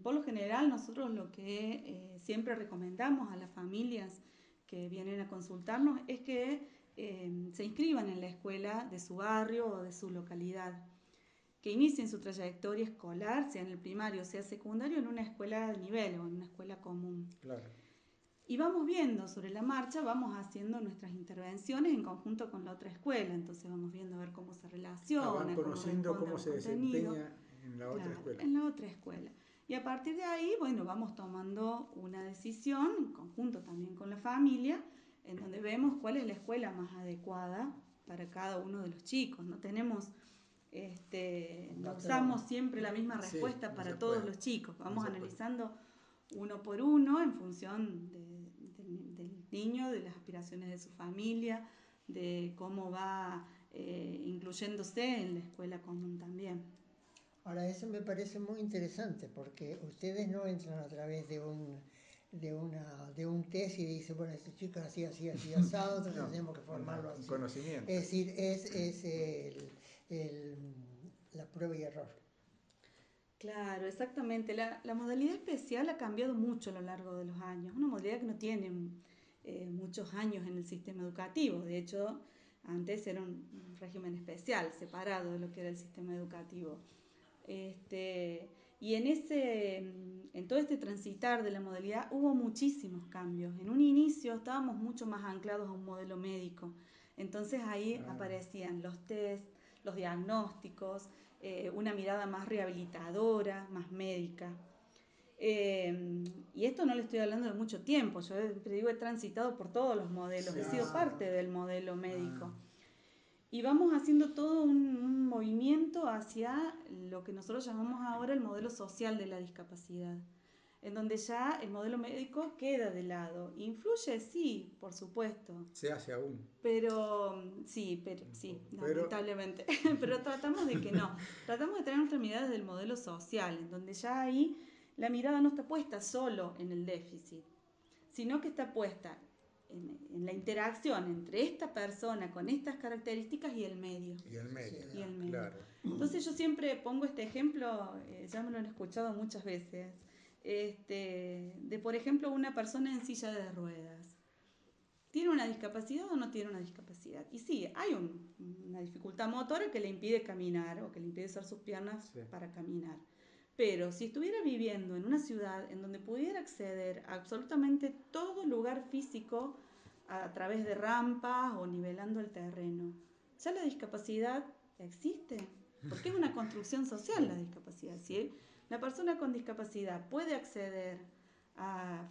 Por lo general, nosotros lo que siempre recomendamos a las familias que vienen a consultarnos es que se inscriban en la escuela de su barrio o de su localidad, que inicien su trayectoria escolar, sea en el primario o sea secundario, en una escuela de nivel o en una escuela común.
Claro.
Y vamos viendo sobre la marcha, vamos haciendo nuestras intervenciones en conjunto con la otra escuela. Entonces vamos viendo a ver cómo se relaciona,
van conociendo cómo se
contenido.
desempeña en la otra escuela.
En la otra escuela. Y a partir de ahí, bueno, vamos tomando una decisión, en conjunto también con la familia, en donde vemos cuál es la escuela más adecuada para cada uno de los chicos. No tenemos, no usamos siempre la misma respuesta para todos los chicos. Vamos analizando uno por uno en función del niño, de las aspiraciones de su familia, de cómo va incluyéndose en la escuela común también.
Ahora, eso me parece muy interesante porque ustedes no entran a través de un test y dicen, bueno, este chico es así, asado, entonces tenemos que formarlo así.
Conocimiento.
Es decir, es la prueba y error.
Claro, exactamente. La modalidad especial ha cambiado mucho a lo largo de los años. Una modalidad que no tiene muchos años en el sistema educativo. De hecho, antes era un régimen especial, separado de lo que era el sistema educativo. Y en todo este transitar de la modalidad hubo muchísimos cambios. En un inicio estábamos mucho más anclados a un modelo médico. Entonces ahí aparecían los test, los diagnósticos, una mirada más rehabilitadora, más médica. Y esto no le estoy hablando de mucho tiempo. Yo siempre digo, he transitado por todos los modelos, he sido parte del modelo médico. Y vamos haciendo todo un movimiento hacia lo que nosotros llamamos ahora el modelo social de la discapacidad, en donde ya el modelo médico queda de lado. ¿Influye? Sí, por supuesto.
Se hace aún.
Pero lamentablemente. Pero tratamos de que no. Tratamos de tener nuestra mirada desde el modelo social, en donde ya ahí la mirada no está puesta solo en el déficit, sino que está puesta en la interacción entre esta persona con estas características y el medio.
Y el medio.
Y el medio.
Claro.
Entonces yo siempre pongo este ejemplo, ya me lo han escuchado muchas veces, de por ejemplo una persona en silla de ruedas. ¿Tiene una discapacidad o no tiene una discapacidad? Y sí, hay una dificultad motora que le impide caminar o que le impide usar sus piernas para caminar. Pero si estuviera viviendo en una ciudad en donde pudiera acceder a absolutamente todo lugar físico a través de rampas o nivelando el terreno, ya la discapacidad existe, porque es una construcción social la discapacidad. Si la persona con discapacidad puede acceder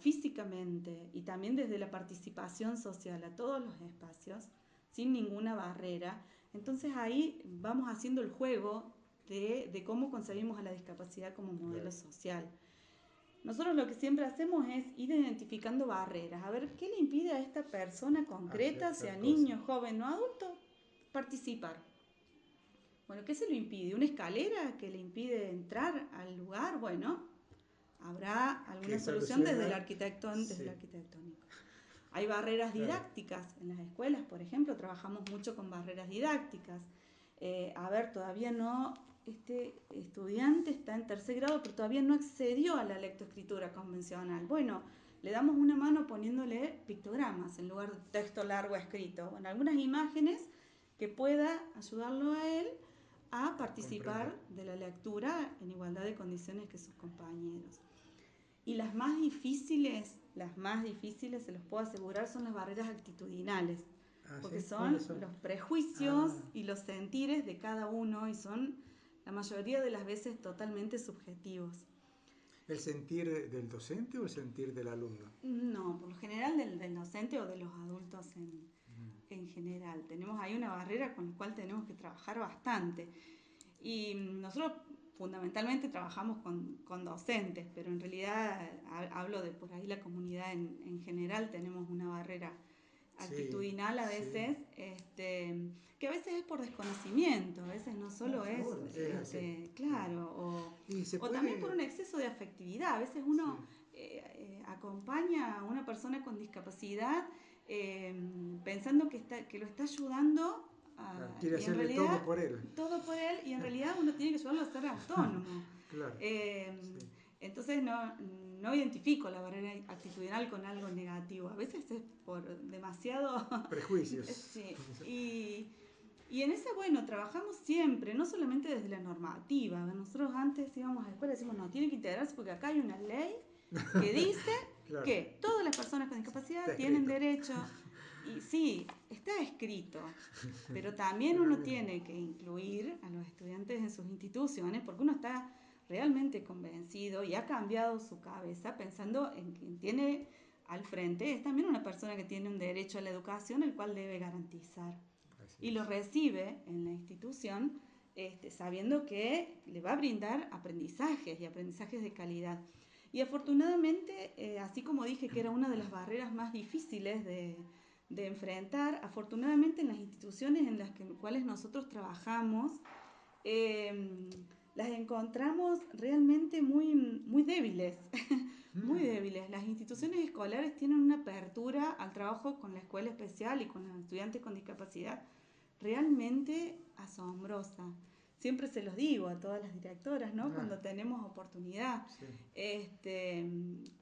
físicamente y también desde la participación social a todos los espacios, sin ninguna barrera, entonces ahí vamos haciendo el juego de cómo concebimos a la discapacidad como modelo social. Nosotros lo que siempre hacemos es ir identificando barreras, a ver qué le impide a esta persona concreta, sea niño, joven o adulto, participar. Bueno, ¿qué se lo impide? ¿Una escalera que le impide entrar al lugar? Bueno, habrá alguna solución desde el arquitectónico. Hay barreras didácticas en las escuelas, por ejemplo, trabajamos mucho con barreras didácticas. todavía no, este estudiante está en tercer grado, pero todavía no accedió a la lectoescritura convencional. Bueno, le damos una mano poniéndole pictogramas en lugar de texto largo escrito. Bueno, algunas imágenes que pueda ayudarlo a él a participar de la lectura en igualdad de condiciones que sus compañeros. Y las más difíciles, se los puedo asegurar, son las barreras actitudinales. Porque
¿sí?
son los prejuicios y los sentires de cada uno y son la mayoría de las veces totalmente subjetivos.
¿El sentir del docente o el sentir del alumno?
No, por lo general del docente o de los adultos en general. Tenemos ahí una barrera con la cual tenemos que trabajar bastante. Y nosotros fundamentalmente trabajamos con docentes, pero en realidad hablo de por ahí la comunidad en general, tenemos una barrera actitudinal a veces, que a veces es por desconocimiento, a veces no solo es, claro, o también por un exceso de afectividad. A veces uno acompaña a una persona con discapacidad pensando que lo está ayudando.
Quiere hacerle
realidad,
todo por él.
Todo por él, y en realidad uno tiene que ayudarlo a ser autónomo.
Claro.
Entonces no identifico la barrera actitudinal con algo negativo. A veces es por demasiado
prejuicios.
Sí. Y en esa, trabajamos siempre, no solamente desde la normativa. Nosotros antes íbamos a la escuela y decimos, no, tienen que integrarse porque acá hay una ley que dice que todas las personas con discapacidad tienen derecho. Y sí, está escrito, pero también uno tiene que incluir a los estudiantes en sus instituciones porque uno está realmente convencido y ha cambiado su cabeza pensando en quien tiene al frente es también una persona que tiene un derecho a la educación el cual debe garantizar. Y lo recibe en la institución sabiendo que le va a brindar aprendizajes y aprendizajes de calidad. Y afortunadamente, así como dije que era una de las barreras más difíciles de enfrentar, afortunadamente en las instituciones en las cuales nosotros trabajamos, las encontramos realmente muy débiles, muy débiles. Las instituciones escolares tienen una apertura al trabajo con la escuela especial y con los estudiantes con discapacidad realmente asombrosa. Siempre se los digo a todas las directoras, ¿no? Cuando tenemos oportunidad.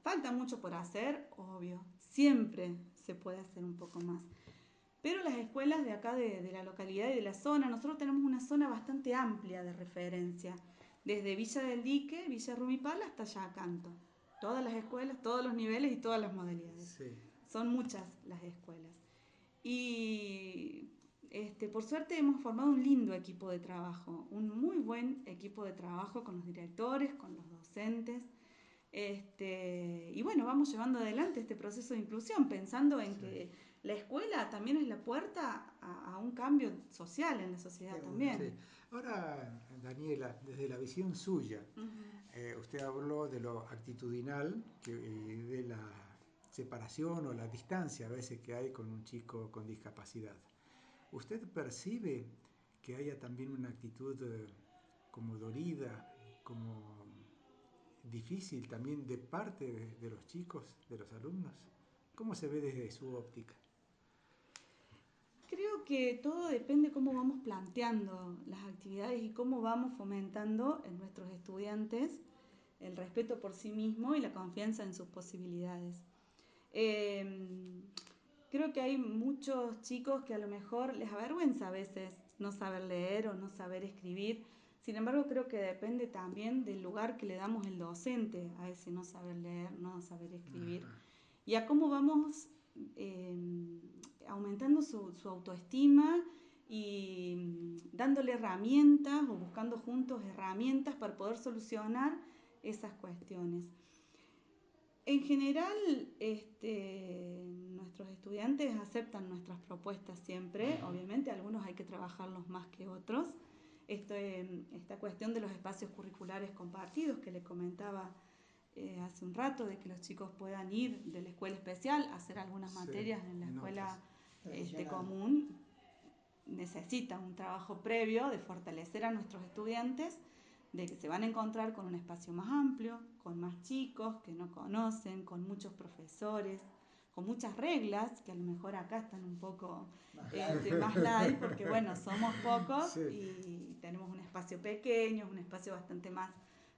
Falta mucho por hacer, obvio. Siempre se puede hacer un poco más. Pero las escuelas de acá, de la localidad y de la zona, nosotros tenemos una zona bastante amplia de referencia. Desde Villa del Dique, Villa Rumipal, hasta Yacanto. Todas las escuelas, todos los niveles y todas las modalidades.
Sí.
Son muchas las escuelas. Y por suerte hemos formado un lindo equipo de trabajo, un muy buen equipo de trabajo con los directores, con los docentes. Y vamos llevando adelante este proceso de inclusión, pensando en que la escuela también es la puerta a un cambio social en la sociedad también.
Sí. Ahora, Daniela, desde la visión suya, usted habló de lo actitudinal, de la separación o la distancia a veces que hay con un chico con discapacidad. ¿Usted percibe que haya también una actitud como dolida, como difícil también de parte de los chicos, de los alumnos? ¿Cómo se ve desde su óptica?
Creo que todo depende cómo vamos planteando las actividades y cómo vamos fomentando en nuestros estudiantes el respeto por sí mismo y la confianza en sus posibilidades. Creo que hay muchos chicos que a lo mejor les avergüenza a veces no saber leer o no saber escribir. Sin embargo, creo que depende también del lugar que le damos el docente a ese no saber leer, no saber escribir. Y a cómo vamos aumentando su autoestima y dándole herramientas o buscando juntos herramientas para poder solucionar esas cuestiones. En general, nuestros estudiantes aceptan nuestras propuestas siempre. Obviamente, algunos hay que trabajarlos más que otros. Esta cuestión de los espacios curriculares compartidos que les comentaba hace un rato, de que los chicos puedan ir de la escuela especial a hacer algunas materias en la escuela común, necesita un trabajo previo de fortalecer a nuestros estudiantes, de que se van a encontrar con un espacio más amplio, con más chicos que no conocen, con muchos profesores, con muchas reglas, que a lo mejor acá están un poco más light, porque bueno, somos pocos
Sí.
y tenemos un espacio pequeño, un espacio bastante más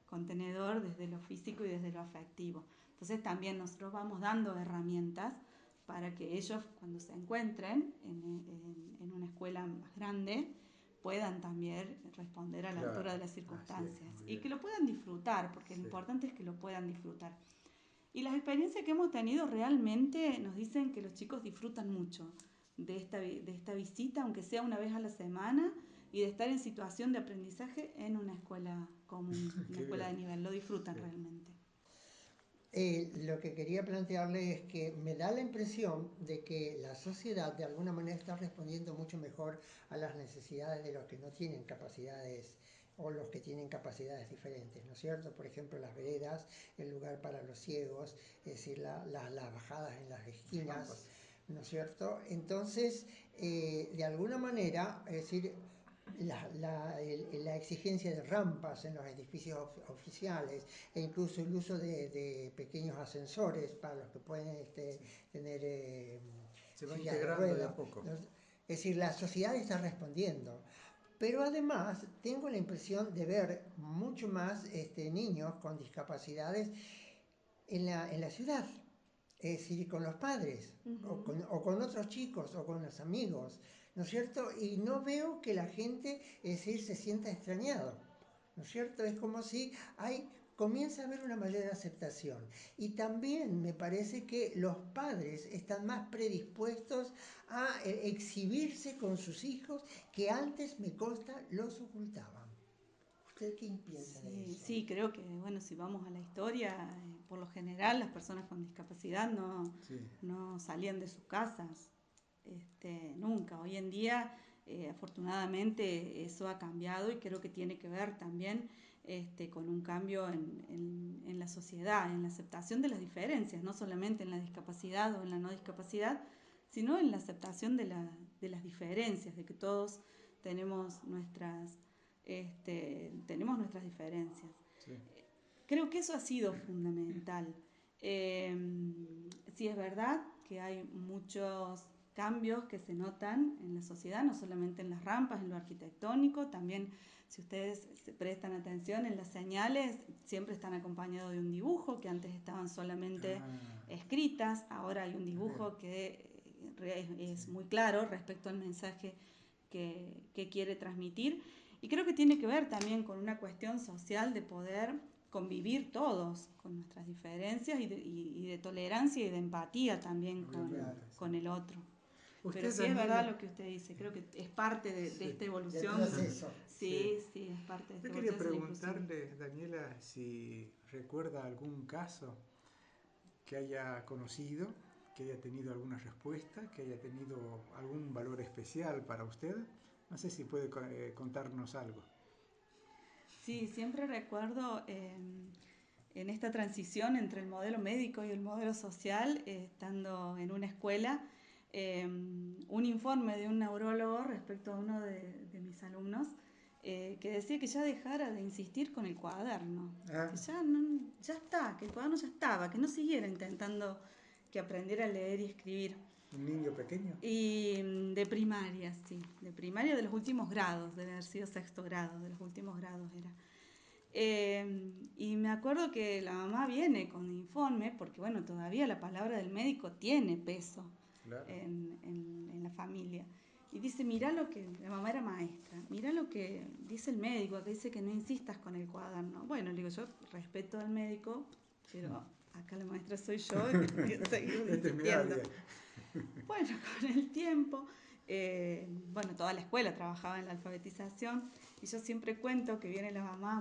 contenedor desde lo físico y desde lo afectivo. Entonces también nosotros vamos dando herramientas para que ellos, cuando se encuentren en una escuela más grande, puedan también responder a la
Claro,
altura de las
así es,
circunstancias
muy
y
bien.
que lo puedan disfrutar, porque
Sí.
lo importante es que lo puedan disfrutar. Y las experiencias que hemos tenido realmente nos dicen que los chicos disfrutan mucho de esta visita, aunque sea una vez a la semana, y de estar en situación de aprendizaje en una escuela común, una
Qué
escuela de
bien.
nivel. Lo disfrutan
Sí.
realmente.
Lo que quería plantearle es que me da la impresión de que la sociedad de alguna manera está respondiendo mucho mejor a las necesidades de los que no tienen capacidades o los que tienen capacidades diferentes, ¿no es cierto? Por ejemplo, las veredas, el lugar para los ciegos, es decir, las bajadas en las esquinas, ¿no es cierto? Entonces, de alguna manera, es decir, la exigencia de rampas en los edificios oficiales e incluso el uso de pequeños ascensores para los que pueden tener
Se va
sillas de
integrando de
ruedas.
a poco.
Es decir, la sociedad está respondiendo. Pero además tengo la impresión de ver mucho más niños con discapacidades en la ciudad. Es decir, con los padres, o con otros chicos, o con los amigos, ¿no es cierto? Y no veo que la gente, es decir, se sienta extrañado, ¿no es cierto? Es como si comienza a haber una mayor aceptación. Y también me parece que los padres están más predispuestos a exhibirse con sus hijos, que antes, me consta, los ocultaban. ¿Usted qué piensa de
Sí,
eso?
sí, creo que, bueno, si vamos a la historia, por lo general las personas con discapacidad
Sí.
no salían de sus casas, nunca. Hoy en día, afortunadamente, eso ha cambiado y creo que tiene que ver también con un cambio en la sociedad, en la aceptación de las diferencias, no solamente en la discapacidad o en la no discapacidad, sino en la aceptación de las diferencias, de que todos tenemos tenemos nuestras diferencias.
Sí.
Creo que eso ha sido fundamental. Sí es verdad que hay muchos cambios que se notan en la sociedad, no solamente en las rampas, en lo arquitectónico, también si ustedes se prestan atención en las señales, siempre están acompañados de un dibujo, que antes estaban solamente escritas, ahora hay un dibujo que es muy claro respecto al mensaje que quiere transmitir. Y creo que tiene que ver también con una cuestión social de poder convivir todos con nuestras diferencias y de tolerancia y de empatía también con el otro. Pero sí es verdad lo que usted dice, creo que es parte de esta evolución.
Del proceso.
Sí, es parte de
Yo
este
quería
proceso de la inclusión.
preguntarle, Daniela, si recuerda algún caso que haya conocido, que haya tenido alguna respuesta, que haya tenido algún valor especial para usted. No sé si puede contarnos algo.
Sí, siempre recuerdo en esta transición entre el modelo médico y el modelo social, estando en una escuela, un informe de un neurólogo respecto a uno de mis alumnos, que decía que ya dejara de insistir con el cuaderno, que ya está, que el cuaderno ya estaba, que no siguiera intentando que aprendiera a leer y escribir.
¿Un niño pequeño?
Y de primaria, sí, de primaria de los últimos grados, debe haber sido sexto grado, de los últimos grados era. Y me acuerdo que la mamá viene con informe, porque bueno, todavía la palabra del médico tiene peso en la familia. Y dice, mirá lo que, la mamá era maestra, mirá lo que dice el médico, que dice que no insistas con el cuaderno. Bueno, le digo, yo respeto al médico, pero acá la maestra soy yo y tengo que seguir insistiendo. Bueno, con el tiempo, toda la escuela trabajaba en la alfabetización y yo siempre cuento que viene la mamá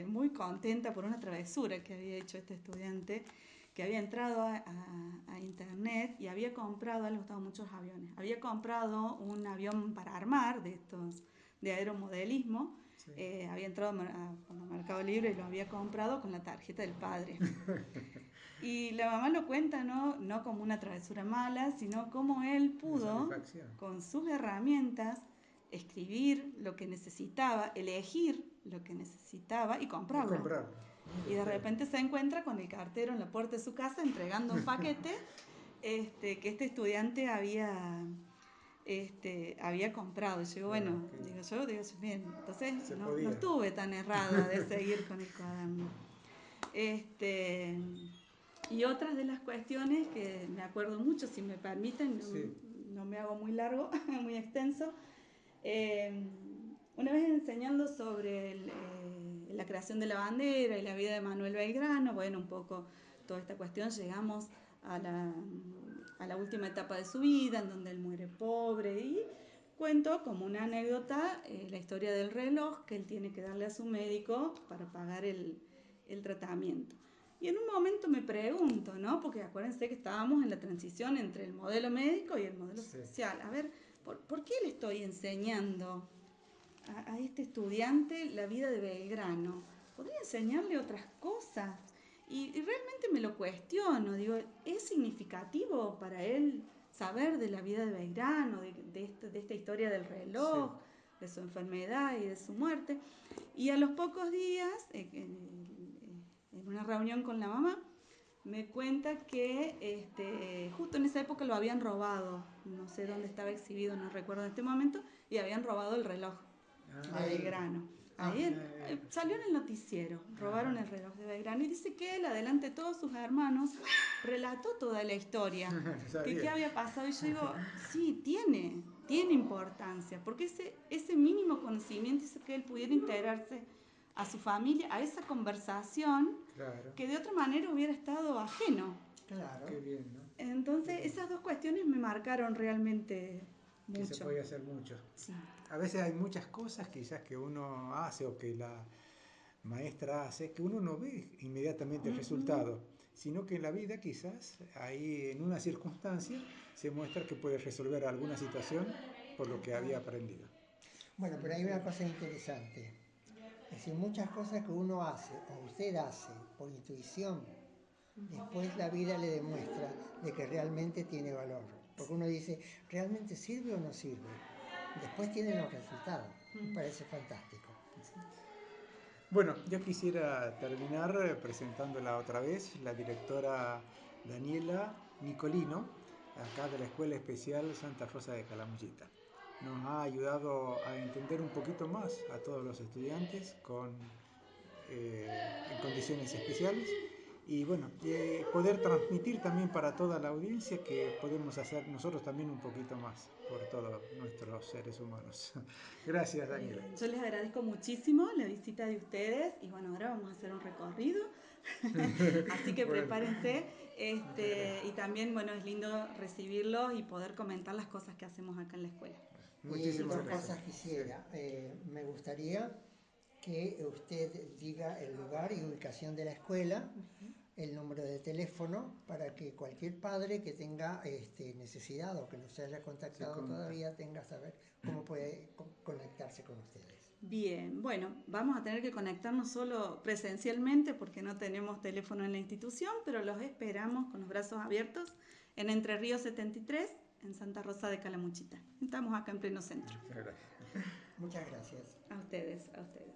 muy contenta por una travesura que había hecho este estudiante, que había entrado a internet y había comprado, a él le gustaban muchos aviones, había comprado un avión para armar de estos de aeromodelismo. Sí. Había entrado a Mercado Libre y lo había comprado con la tarjeta del padre. Y la mamá lo cuenta no como una travesura mala, sino como él pudo, con sus herramientas, escribir lo que necesitaba, elegir lo que necesitaba y comprarlo. Y de repente se encuentra con el cartero en la puerta de su casa entregando un paquete que este estudiante había comprado. Y yo digo, bueno, yo digo, bien, entonces no estuve tan errada de seguir con el cuaderno. Y otras de las cuestiones que me acuerdo mucho, si me permiten, no me hago muy largo, muy extenso. Una vez enseñando sobre la creación de la bandera y la vida de Manuel Belgrano, bueno, un poco toda esta cuestión, llegamos a la última etapa de su vida, en donde él muere pobre, y cuento como una anécdota la historia del reloj que él tiene que darle a su médico para pagar el tratamiento. Y en un momento me pregunto, ¿no? Porque acuérdense que estábamos en la transición entre el modelo médico y el modelo social. A ver, ¿por qué le estoy enseñando a este estudiante la vida de Belgrano? ¿Podría enseñarle otras cosas? Y realmente me lo cuestiono, digo, ¿es significativo para él saber de la vida de Belgrano, de esta historia del reloj, de su enfermedad y de su muerte? Y a los pocos días, en una reunión con la mamá, me cuenta que justo en esa época lo habían robado, no sé dónde estaba exhibido, no recuerdo en este momento, y habían robado el reloj de Belgrano. Ahí salió en el noticiero, robaron el reloj de Belgrano, y dice que él, adelante de todos sus hermanos, relató toda la historia, que qué había pasado. Y yo digo, sí, tiene importancia, porque ese mínimo conocimiento hizo que él pudiera integrarse a su familia, a esa conversación, que de otra manera hubiera estado ajeno.
Claro. Qué bien, ¿no?
Entonces, esas dos cuestiones me marcaron realmente mucho.
Que se puede hacer mucho.
Sí.
A veces hay muchas cosas quizás que uno hace o que la maestra hace que uno no ve inmediatamente el resultado, sino que en la vida quizás ahí en una circunstancia se muestra que puede resolver alguna situación por lo que había aprendido.
Bueno, pero hay una cosa interesante. Es decir, muchas cosas que uno hace o usted hace por intuición, después la vida le demuestra de que realmente tiene valor. Porque uno dice, ¿realmente sirve o no sirve? Después tienen los resultados. Me parece fantástico.
Bueno, yo quisiera terminar presentándola otra vez, la directora Daniela Nicolino, acá de la Escuela Especial Santa Rosa de Calamuchita. Nos ha ayudado a entender un poquito más a todos los estudiantes en condiciones especiales y bueno, poder transmitir también para toda la audiencia que podemos hacer nosotros también un poquito más por todos nuestros seres humanos. Gracias, Daniela.
Yo les agradezco muchísimo la visita de ustedes y bueno, ahora vamos a hacer un recorrido, así que bueno, prepárense y también bueno, es lindo recibirlos y poder comentar las cosas que hacemos acá en la escuela.
Muchísimas gracias. Dos cosas quisiera, me gustaría que usted diga el lugar y ubicación de la escuela, el número de teléfono, para que cualquier padre que tenga necesidad o que no se haya contactado todavía tenga saber cómo puede conectarse con ustedes.
Bien, bueno, vamos a tener que conectarnos solo presencialmente porque no tenemos teléfono en la institución, pero los esperamos con los brazos abiertos en Entre Ríos 73, en Santa Rosa de Calamuchita. Estamos acá en pleno centro.
Muchas gracias.
A ustedes, a ustedes.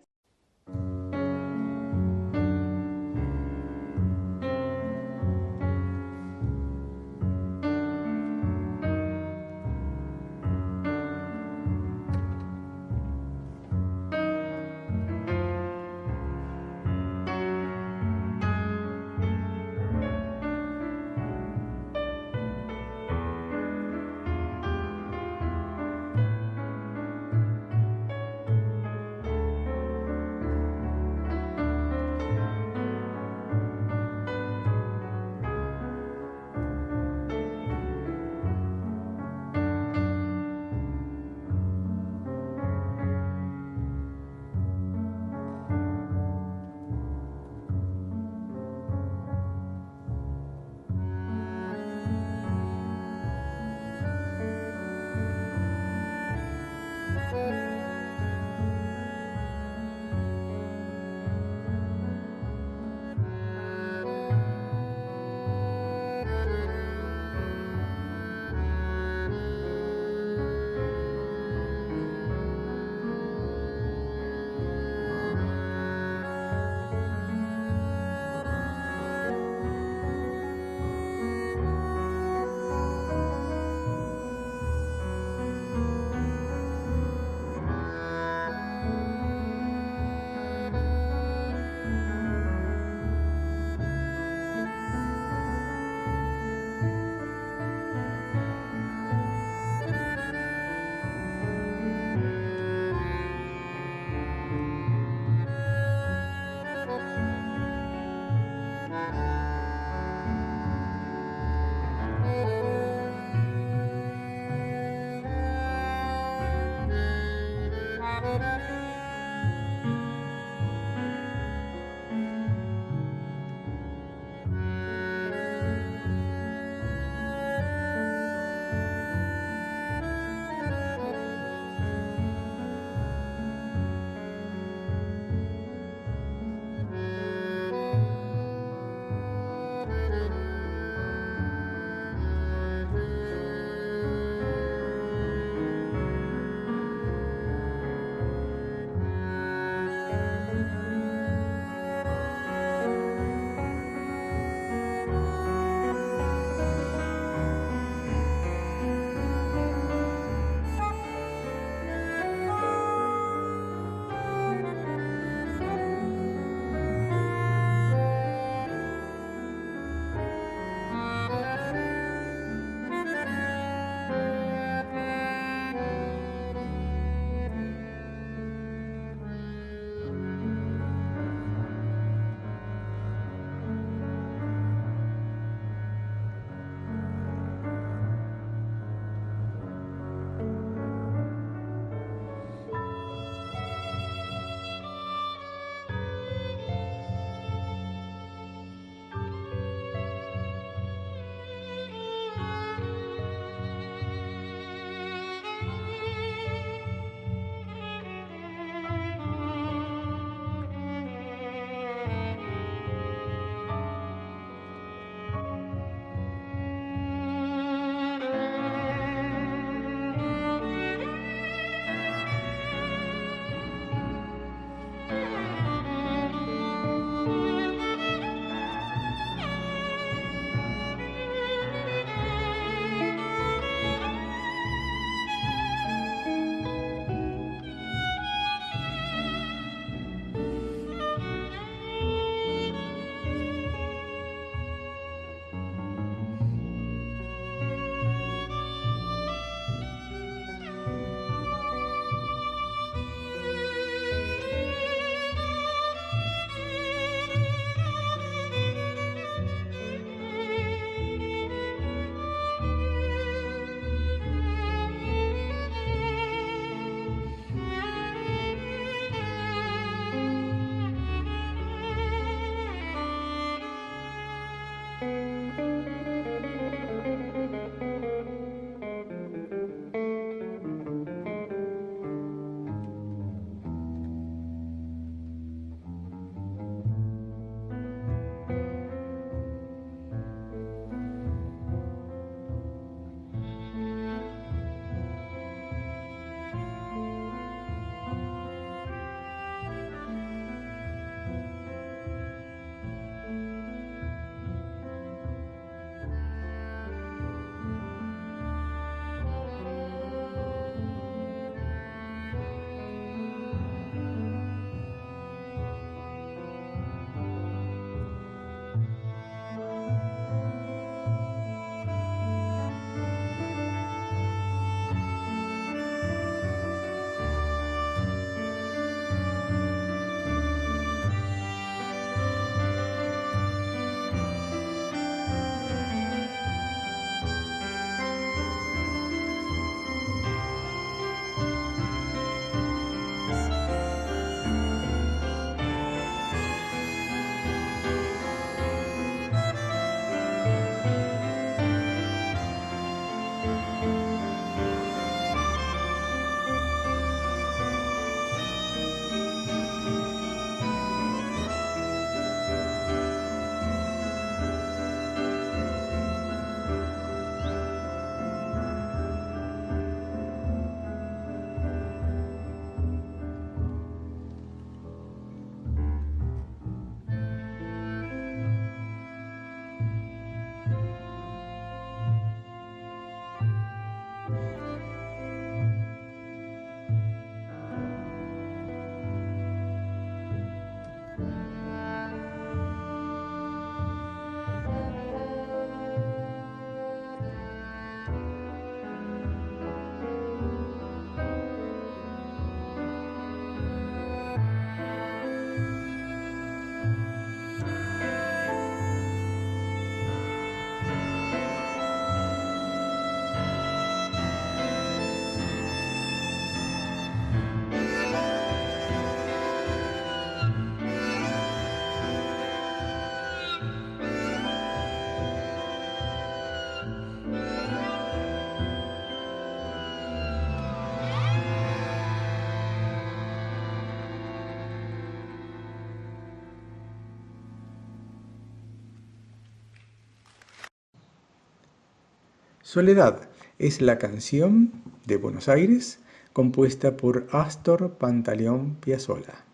Soledad es la canción de Buenos Aires compuesta por Astor Pantaleón Piazzolla.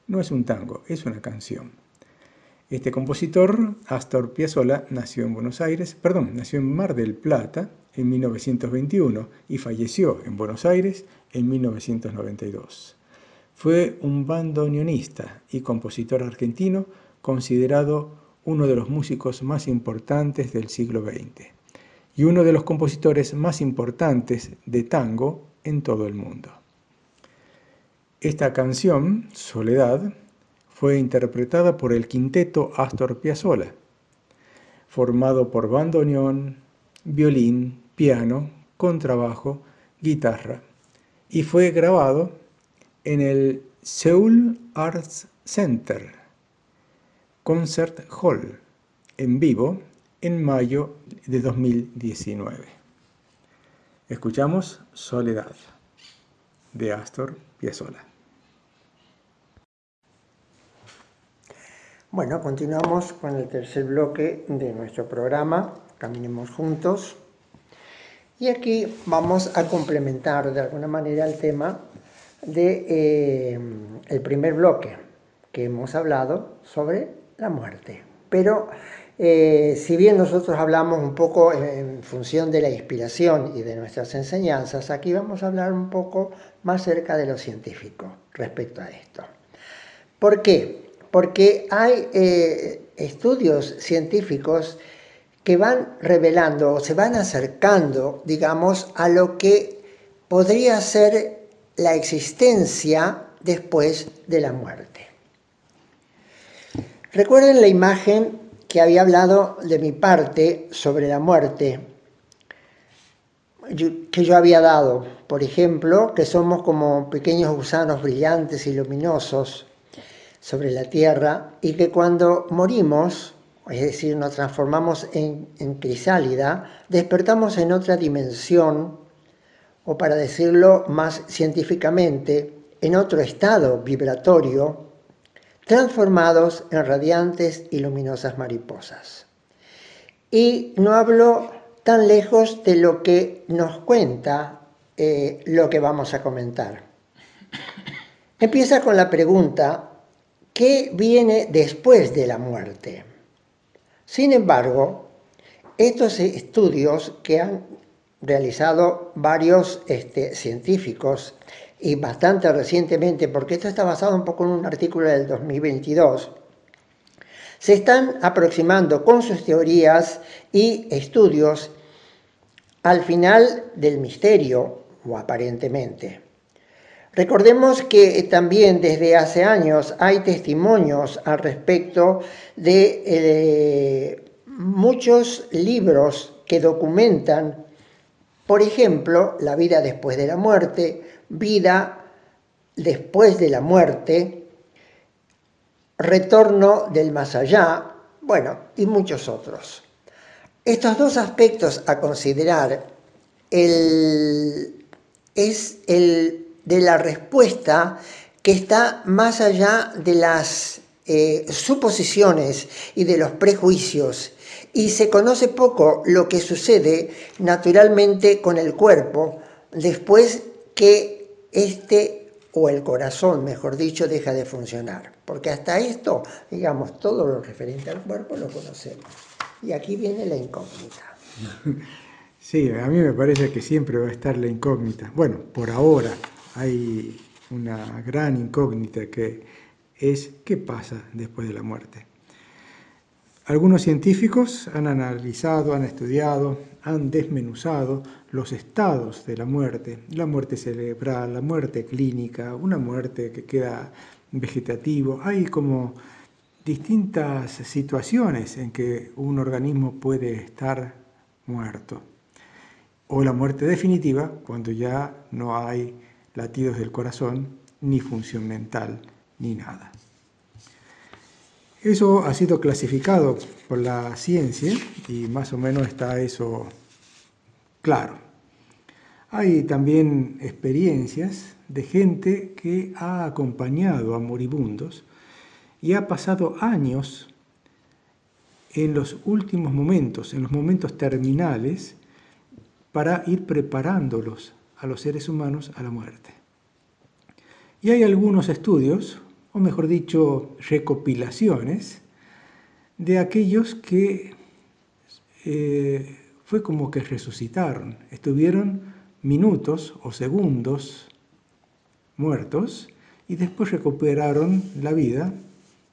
No es un tango, es una canción. Este compositor, Astor Piazzolla, nació en Mar del Plata en 1921 y falleció en Buenos Aires en 1992. Fue un bandoneonista y compositor argentino considerado uno de los músicos más importantes del siglo XX y uno de los compositores más importantes de tango en todo el mundo. Esta canción, Soledad, fue interpretada por el quinteto Astor Piazzolla, formado por bandoneón, violín, piano, contrabajo, guitarra, y fue grabado en el Seoul Arts Center Concert Hall en vivo en mayo de 2019. Escuchamos Soledad de Astor Piazzolla.
Bueno, continuamos con el tercer bloque de nuestro programa, Caminemos Juntos. Y aquí vamos a complementar de alguna manera el tema del primer bloque, que hemos hablado sobre la muerte. Pero si bien nosotros hablamos un poco en función de la inspiración y de nuestras enseñanzas, aquí vamos a hablar un poco más cerca de lo científico respecto a esto. ¿Por qué? Porque hay estudios científicos que van revelando o se van acercando, digamos, a lo que podría ser la existencia después de la muerte. Recuerden la imagen que había hablado de mi parte sobre la muerte, que yo había dado, por ejemplo, que somos como pequeños gusanos brillantes y luminosos sobre la Tierra y que cuando morimos, es decir, nos transformamos en crisálida, despertamos en otra dimensión, o para decirlo más científicamente, en otro estado vibratorio, transformados en radiantes y luminosas mariposas. Y no hablo tan lejos de lo que nos cuenta lo que vamos a comentar. Empieza con la pregunta: ¿qué viene después de la muerte? Sin embargo, estos estudios que han realizado varios científicos, y bastante recientemente, porque esto está basado un poco en un artículo del 2022, se están aproximando con sus teorías y estudios al final del misterio, o aparentemente. Recordemos que también desde hace años hay testimonios al respecto de muchos libros que documentan, por ejemplo, la vida después de la muerte, vida después de la muerte, retorno del más allá, bueno, y muchos otros. Estos dos aspectos a considerar es el de la respuesta que está más allá de las suposiciones y de los prejuicios, y se conoce poco lo que sucede naturalmente con el cuerpo después que o el corazón, mejor dicho, deja de funcionar. Porque hasta esto, digamos, todo lo referente al cuerpo lo conocemos. Y aquí viene la incógnita.
Sí, a mí me parece que siempre va a estar la incógnita. Bueno, por ahora hay una gran incógnita que es ¿qué pasa después de la muerte? Algunos científicos han analizado, han estudiado, han desmenuzado los estados de la muerte cerebral, la muerte clínica, una muerte que queda vegetativo. Hay como distintas situaciones en que un organismo puede estar muerto. O la muerte definitiva, cuando ya no hay latidos del corazón, ni función mental, ni nada. Eso ha sido clasificado por la ciencia y más o menos está eso claro. Hay también experiencias de gente que ha acompañado a moribundos y ha pasado años en los últimos momentos, en los momentos terminales, para ir preparándolos a los seres humanos a la muerte. Y hay algunos estudios, o mejor dicho, recopilaciones, de aquellos que fue como que resucitaron, estuvieron minutos o segundos muertos y después recuperaron la vida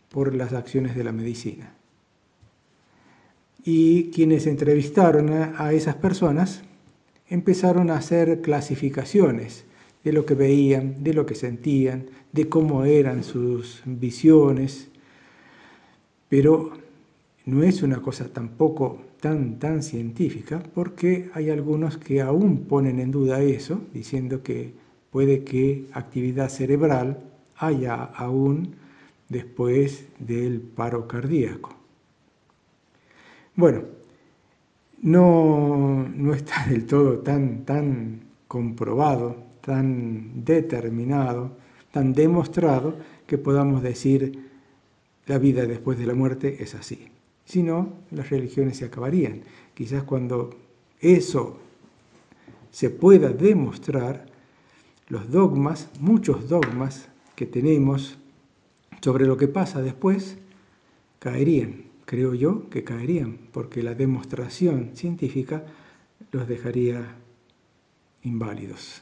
por las acciones de la medicina. Y quienes entrevistaron a esas personas empezaron a hacer clasificaciones de lo que veían, de lo que sentían, de cómo eran sus visiones, pero no es una cosa tampoco tan científica, porque hay algunos que aún ponen en duda eso, diciendo que puede que actividad cerebral haya aún después del paro cardíaco. Bueno, no está del todo tan comprobado, tan determinado, tan demostrado que podamos decir la vida después de la muerte es así. Si no, las religiones se acabarían. Quizás cuando eso se pueda demostrar, los dogmas, muchos dogmas que tenemos sobre lo que pasa después, caerían. Creo yo que caerían, porque la demostración científica los dejaría inválidos.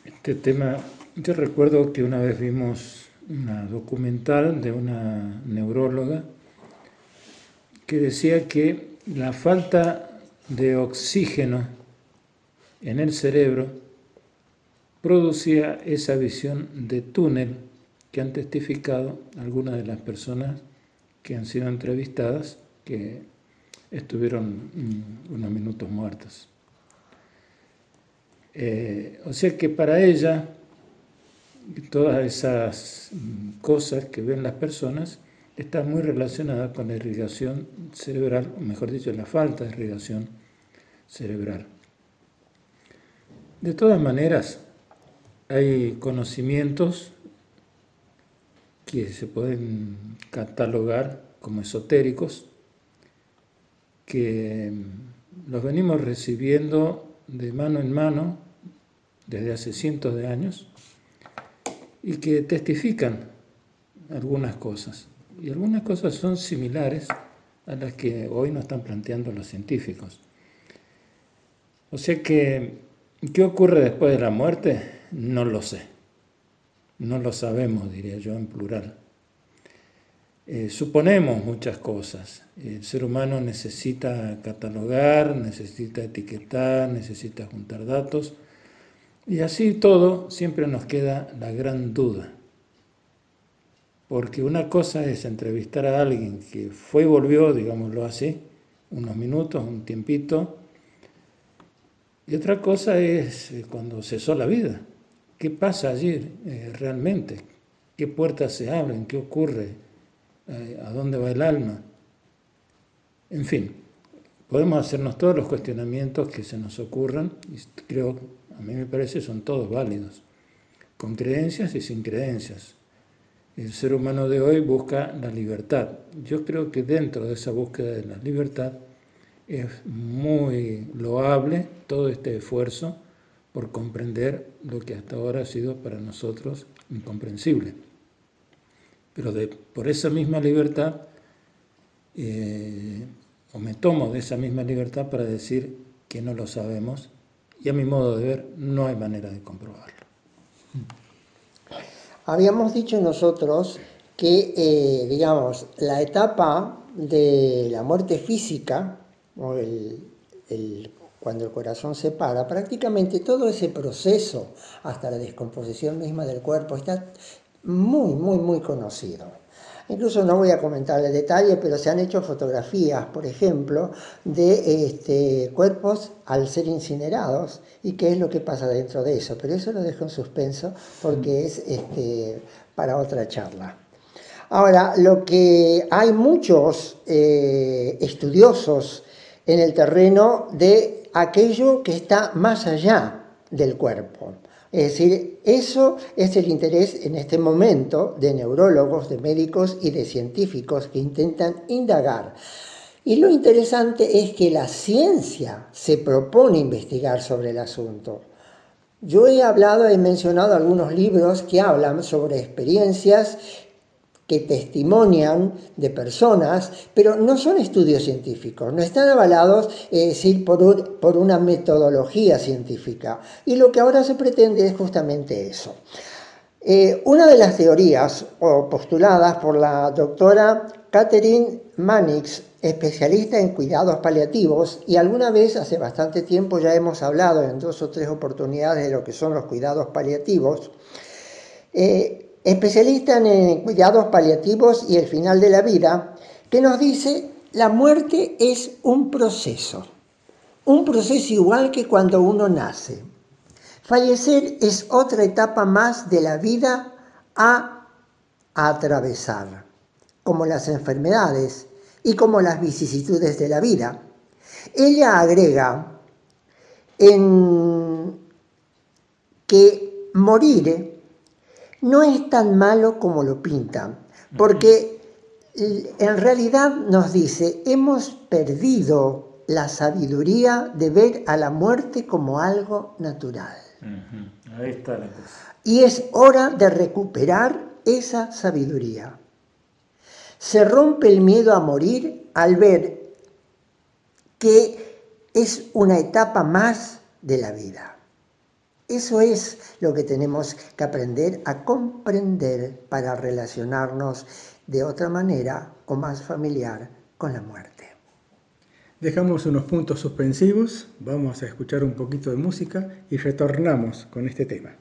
Este tema, yo recuerdo que una vez vimos una documental de una neuróloga que decía que la falta de oxígeno en el cerebro producía esa visión de túnel que han testificado algunas de las personas que han sido entrevistadas, que estuvieron unos minutos muertos. O sea que para ella, todas esas cosas que ven las personas están muy relacionadas con la irrigación cerebral, o mejor dicho, la falta de irrigación cerebral. De todas maneras, hay conocimientos que se pueden catalogar como esotéricos, que los venimos recibiendo de mano en mano desde hace cientos de años y que testifican algunas cosas. Y algunas cosas son similares a las que hoy nos están planteando los científicos. O sea que, ¿qué ocurre después de la muerte? No lo sé. No lo sabemos, diría yo, en plural. Suponemos muchas cosas. El ser humano necesita catalogar, necesita etiquetar, necesita juntar datos. Y así todo, siempre nos queda la gran duda. Porque una cosa es entrevistar a alguien que fue y volvió, digámoslo así, unos minutos, un tiempito. Y otra cosa es cuando cesó la vida. ¿Qué pasa allí realmente? ¿Qué puertas se abren? ¿Qué ocurre? ¿A dónde va el alma? En fin, podemos hacernos todos los cuestionamientos que se nos ocurran, y creo, a mí me parece, son todos válidos, con creencias y sin creencias. El ser humano de hoy busca la libertad. Yo creo que dentro de esa búsqueda de la libertad es muy loable todo este esfuerzo por comprender lo que hasta ahora ha sido para nosotros incomprensible. Pero por esa misma libertad, o me tomo de esa misma libertad para decir que no lo sabemos, y a mi modo de ver no hay manera de comprobarlo.
Habíamos dicho nosotros que, digamos, la etapa de la muerte física, o cuando el corazón se para, prácticamente todo ese proceso, hasta la descomposición misma del cuerpo, está muy conocido. Incluso no voy a comentar el detalle, pero se han hecho fotografías, por ejemplo, de cuerpos al ser incinerados y qué es lo que pasa dentro de eso. Pero eso lo dejo en suspenso porque es para otra charla. Ahora, lo que hay muchos estudiosos en el terreno de aquello que está más allá del cuerpo. Es decir, eso es el interés en este momento de neurólogos, de médicos y de científicos que intentan indagar Y lo interesante es que la ciencia se propone investigar sobre el asunto. Yo he mencionado algunos libros que hablan sobre experiencias que testimonian de personas, pero no son estudios científicos, no están avalados, es decir, por una metodología científica. Y lo que ahora se pretende es justamente eso. Una de las teorías postuladas por la doctora Catherine Mannix, especialista en cuidados paliativos, y alguna vez, hace bastante tiempo, ya hemos hablado en 2 o 3 oportunidades de lo que son los cuidados paliativos, especialista en cuidados paliativos y el final de la vida, que nos dice: la muerte es un proceso igual que cuando uno nace. Fallecer es otra etapa más de la vida a atravesar, como las enfermedades y como las vicisitudes de la vida. Ella agrega que morir no es tan malo como lo pintan, porque en realidad nos dice: hemos perdido la sabiduría de ver a la muerte como algo natural.
Ahí está la cosa.
Y es hora de recuperar esa sabiduría. Se rompe el miedo a morir al ver que es una etapa más de la vida. Eso es lo que tenemos que aprender a comprender para relacionarnos de otra manera o más familiar con la muerte.
Dejamos unos puntos suspensivos, vamos a escuchar un poquito de música y retornamos con este tema.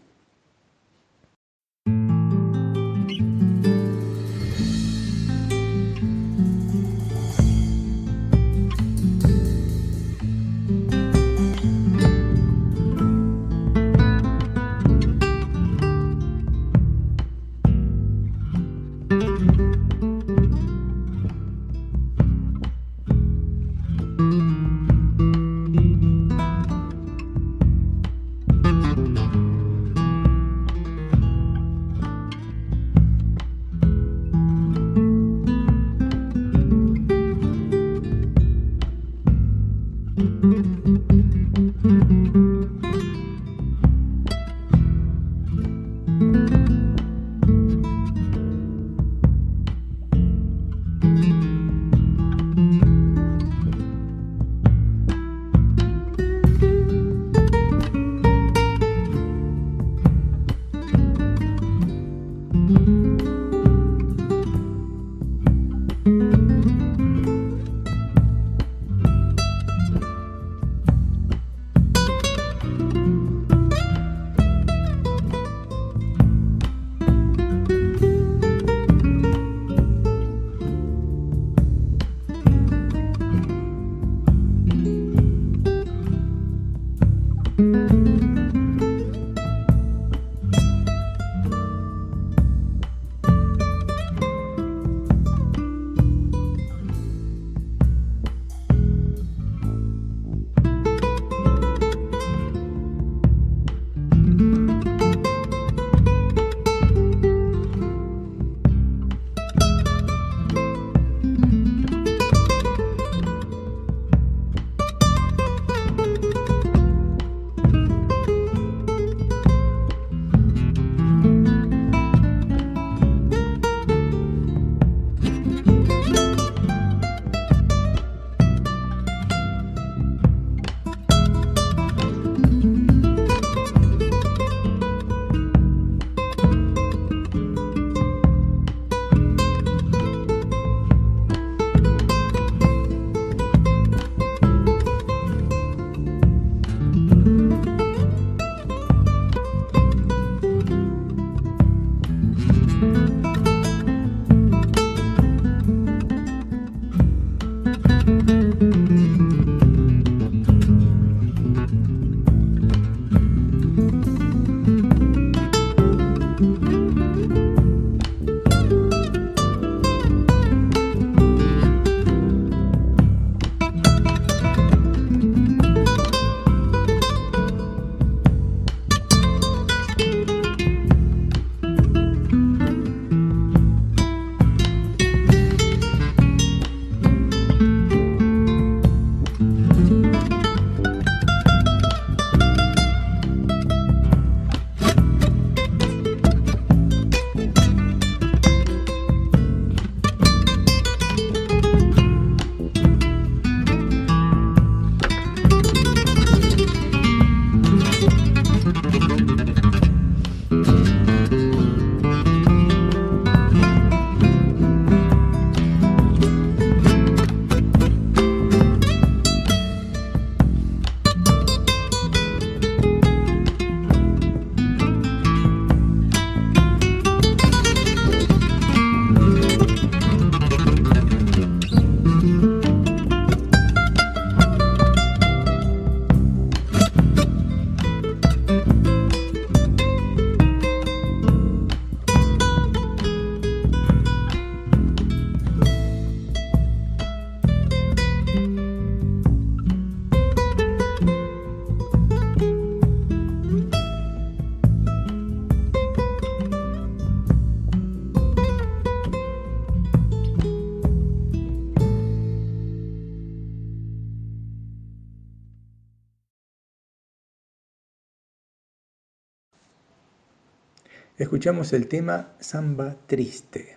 Escuchamos el tema Samba Triste,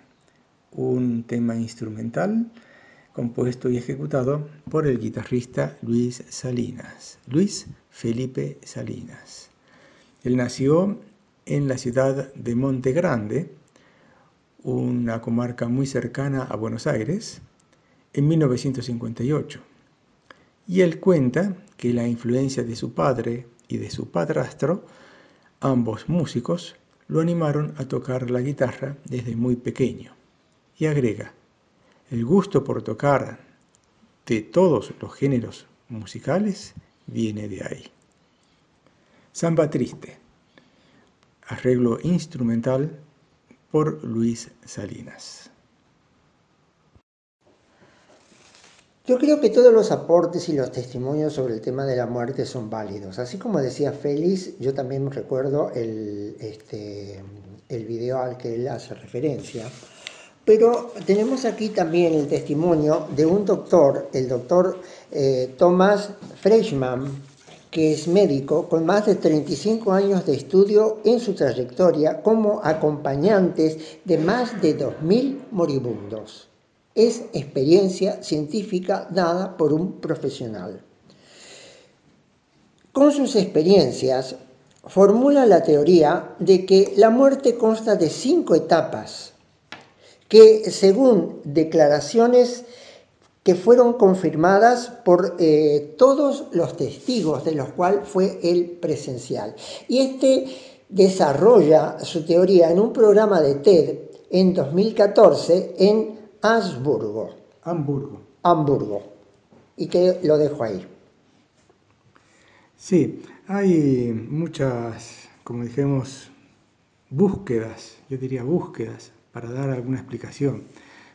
un tema instrumental compuesto y ejecutado por el guitarrista Luis Salinas, Luis Felipe Salinas. Él nació en la ciudad de Monte Grande, una comarca muy cercana a Buenos Aires, en 1958. Y él cuenta que la influencia de su padre y de su padrastro, ambos músicos, lo animaron a tocar la guitarra desde muy pequeño. Y agrega, el gusto por tocar de todos los géneros musicales viene de ahí. Samba Triste, arreglo instrumental por Luis Salinas.
Yo creo que todos los aportes y los testimonios sobre el tema de la muerte son válidos. Así como decía Félix, yo también recuerdo el video al que él hace referencia. Pero tenemos aquí también el testimonio de un doctor, el doctor Thomas Fleischmann, que es médico con más de 35 años de estudio en su trayectoria como acompañantes de más de 2.000 moribundos. Es experiencia científica dada por un profesional. Con sus experiencias, formula la teoría de que la muerte consta de 5 etapas, que según declaraciones que fueron confirmadas por todos los testigos, de los cuales fue él presencial. Y desarrolla su teoría en un programa de TED en 2014 en Hamburgo. Y que lo dejo ahí.
Sí, hay muchas, como dijimos, búsquedas, yo diría búsquedas, para dar alguna explicación,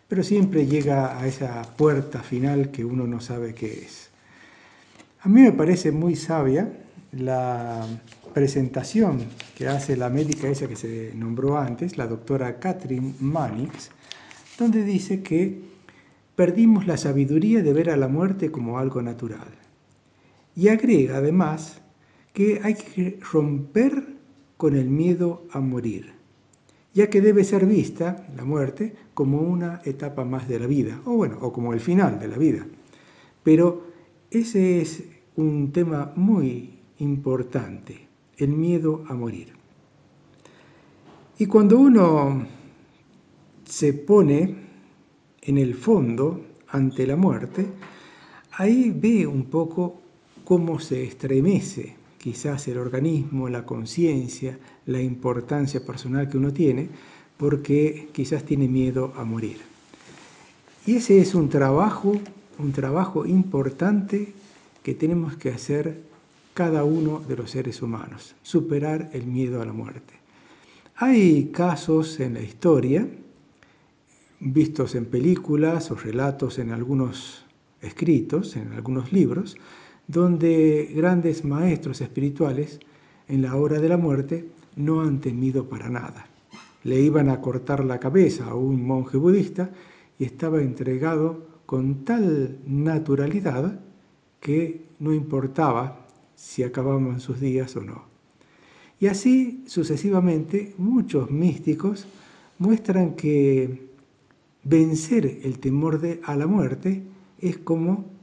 pero siempre llega a esa puerta final que uno no sabe qué es. A mí me parece muy sabia la presentación que hace la médica esa que se nombró antes, la doctora Katrin Mannix, donde dice que perdimos la sabiduría de ver a la muerte como algo natural. Y agrega además que hay que romper con el miedo a morir, ya que debe ser vista la muerte como una etapa más de la vida, o como el final de la vida. Pero ese es un tema muy importante, el miedo a morir. Y cuando uno se pone en el fondo ante la muerte, ahí ve un poco cómo se estremece quizás el organismo, la conciencia, la importancia personal que uno tiene, porque quizás tiene miedo a morir. Y ese es un trabajo importante que tenemos que hacer cada uno de los seres humanos, superar el miedo a la muerte. Hay casos en la historia, vistos en películas o relatos en algunos escritos, en algunos libros, donde grandes maestros espirituales en la hora de la muerte no han temido para nada. Le iban a cortar la cabeza a un monje budista y estaba entregado con tal naturalidad que no importaba si acababan sus días o no. Y así sucesivamente muchos místicos muestran que vencer el temor a la muerte es como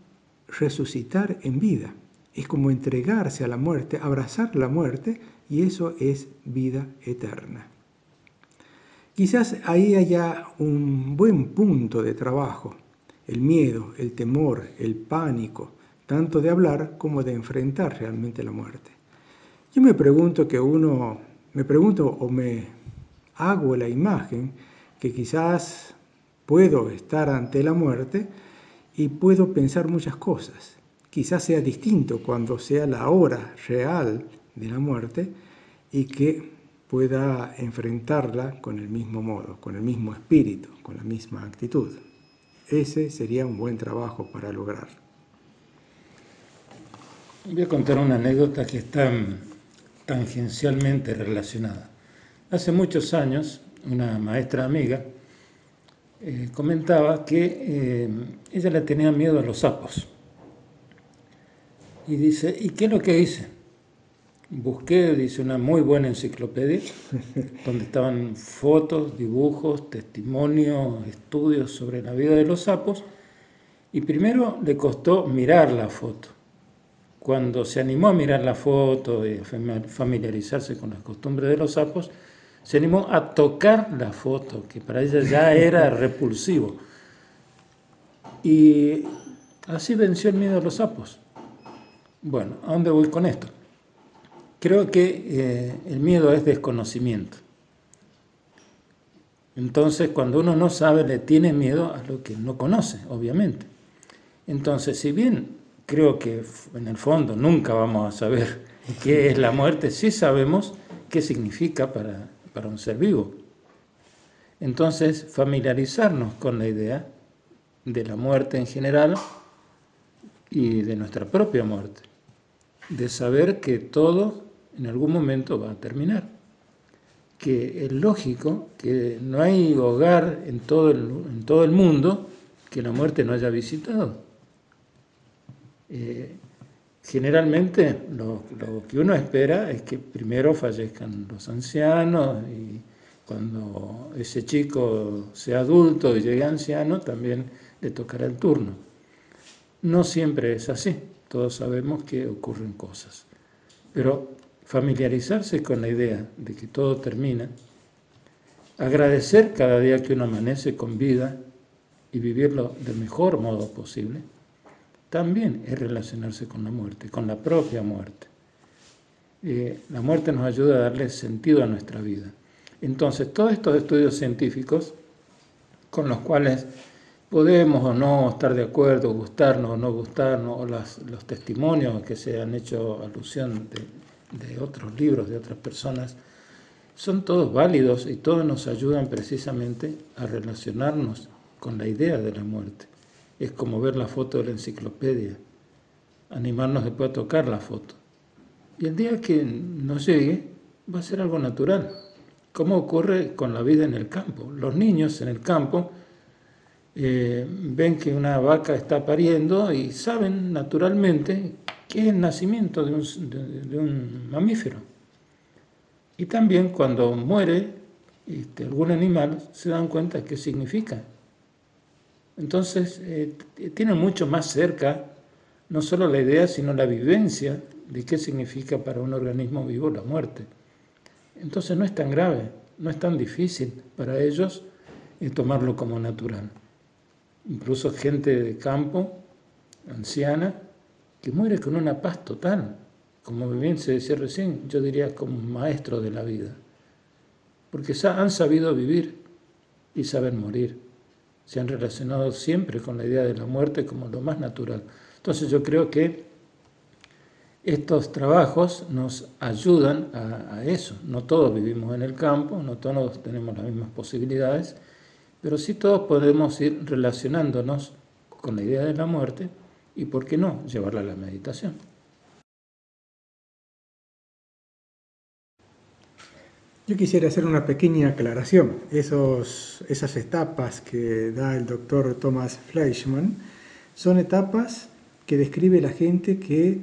resucitar en vida, es como entregarse a la muerte, abrazar la muerte, y eso es vida eterna. Quizás ahí haya un buen punto de trabajo, el miedo, el temor, el pánico, tanto de hablar como de enfrentar realmente la muerte. Yo me pregunto o me hago la imagen que quizás puedo estar ante la muerte y puedo pensar muchas cosas. Quizás sea distinto cuando sea la hora real de la muerte y que pueda enfrentarla con el mismo modo, con el mismo espíritu, con la misma actitud. Ese sería un buen trabajo para lograr.
Voy a contar una anécdota que está tangencialmente relacionada. Hace muchos años, una maestra amiga comentaba que ella le tenía miedo a los sapos. Y dice, ¿y qué es lo que hice? busqué, dice, una muy buena enciclopedia, donde estaban fotos, dibujos, testimonios, estudios sobre la vida de los sapos, y primero le costó mirar la foto. Cuando se animó a mirar la foto y a familiarizarse con las costumbres de los sapos, se animó a tocar la foto, que para ella ya era repulsivo. Y así venció el miedo a los sapos. Bueno, ¿a dónde voy con esto? Creo que el miedo es desconocimiento. Entonces, cuando uno no sabe, le tiene miedo a lo que no conoce, obviamente. Entonces, si bien creo que en el fondo nunca vamos a saber qué es la muerte, sí sabemos qué significa para un ser vivo. Entonces, familiarizarnos con la idea de la muerte en general y de nuestra propia muerte, de saber que todo en algún momento va a terminar, que es lógico que no hay hogar en todo el mundo que la muerte no haya visitado. Generalmente lo que uno espera es que primero fallezcan los ancianos y cuando ese chico sea adulto y llegue anciano también le tocará el turno. No siempre es así, todos sabemos que ocurren cosas, pero familiarizarse con la idea de que todo termina, agradecer cada día que uno amanece con vida y vivirlo del mejor modo posible, también es relacionarse con la muerte, con la propia muerte. La muerte nos ayuda a darle sentido a nuestra vida. Entonces, todos estos estudios científicos, con los cuales podemos o no estar de acuerdo, gustarnos o no gustarnos, o los testimonios que se han hecho alusión de otros libros, de otras personas, son todos válidos y todos nos ayudan precisamente a relacionarnos con la idea de la muerte. Es como ver la foto de la enciclopedia, animarnos después a tocar la foto. Y el día que nos llegue va a ser algo natural, como ocurre con la vida en el campo. Los niños en el campo ven que una vaca está pariendo y saben naturalmente que es el nacimiento de un mamífero. Y también cuando muere algún animal se dan cuenta qué significa. Entonces tienen mucho más cerca no solo la idea, sino la vivencia de qué significa para un organismo vivo la muerte. Entonces no es tan grave, no es tan difícil para ellos tomarlo como natural. Incluso gente de campo, anciana, que muere con una paz total, como bien se decía recién, yo diría como un maestro de la vida, porque han sabido vivir y saben morir. Se han relacionado siempre con la idea de la muerte como lo más natural. Entonces yo creo que estos trabajos nos ayudan a eso. No todos vivimos en el campo, no todos tenemos las mismas posibilidades, pero sí todos podemos ir relacionándonos con la idea de la muerte y, ¿por qué no?, llevarla a la meditación.
Yo quisiera hacer una pequeña aclaración. Esas etapas que da el doctor Thomas Fleischmann son etapas que describe la gente que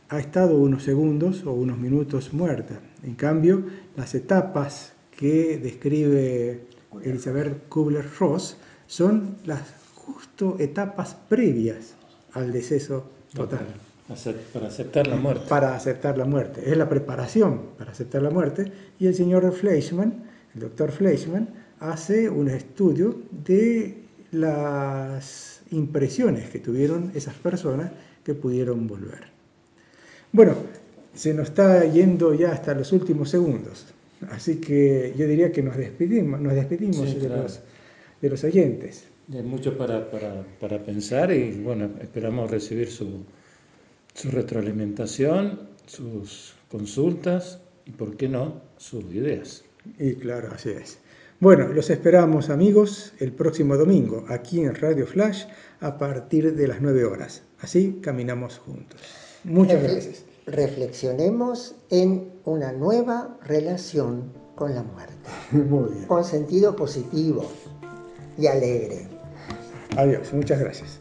ha estado unos segundos o unos minutos muerta. En cambio, las etapas que describe Elisabeth Kubler-Ross son las justo etapas previas al deceso total.
Para aceptar la muerte.
Para aceptar la muerte. Es la preparación para aceptar la muerte. Y el señor Fleischmann, el doctor Fleischmann, hace un estudio de las impresiones que tuvieron esas personas que pudieron volver. Bueno, se nos está yendo ya hasta los últimos segundos. Así que yo diría que nos despedimos sí, claro, de los oyentes.
Hay mucho para pensar y bueno, esperamos recibir su retroalimentación, sus consultas y, ¿por qué no?, sus ideas.
Y claro, así es. Bueno, los esperamos, amigos, el próximo domingo, aquí en Radio Flash, a partir de las 9 horas. Así caminamos juntos. Muchas gracias.
Reflexionemos en una nueva relación con la muerte.
Muy bien.
Con sentido positivo y alegre.
Adiós, muchas gracias.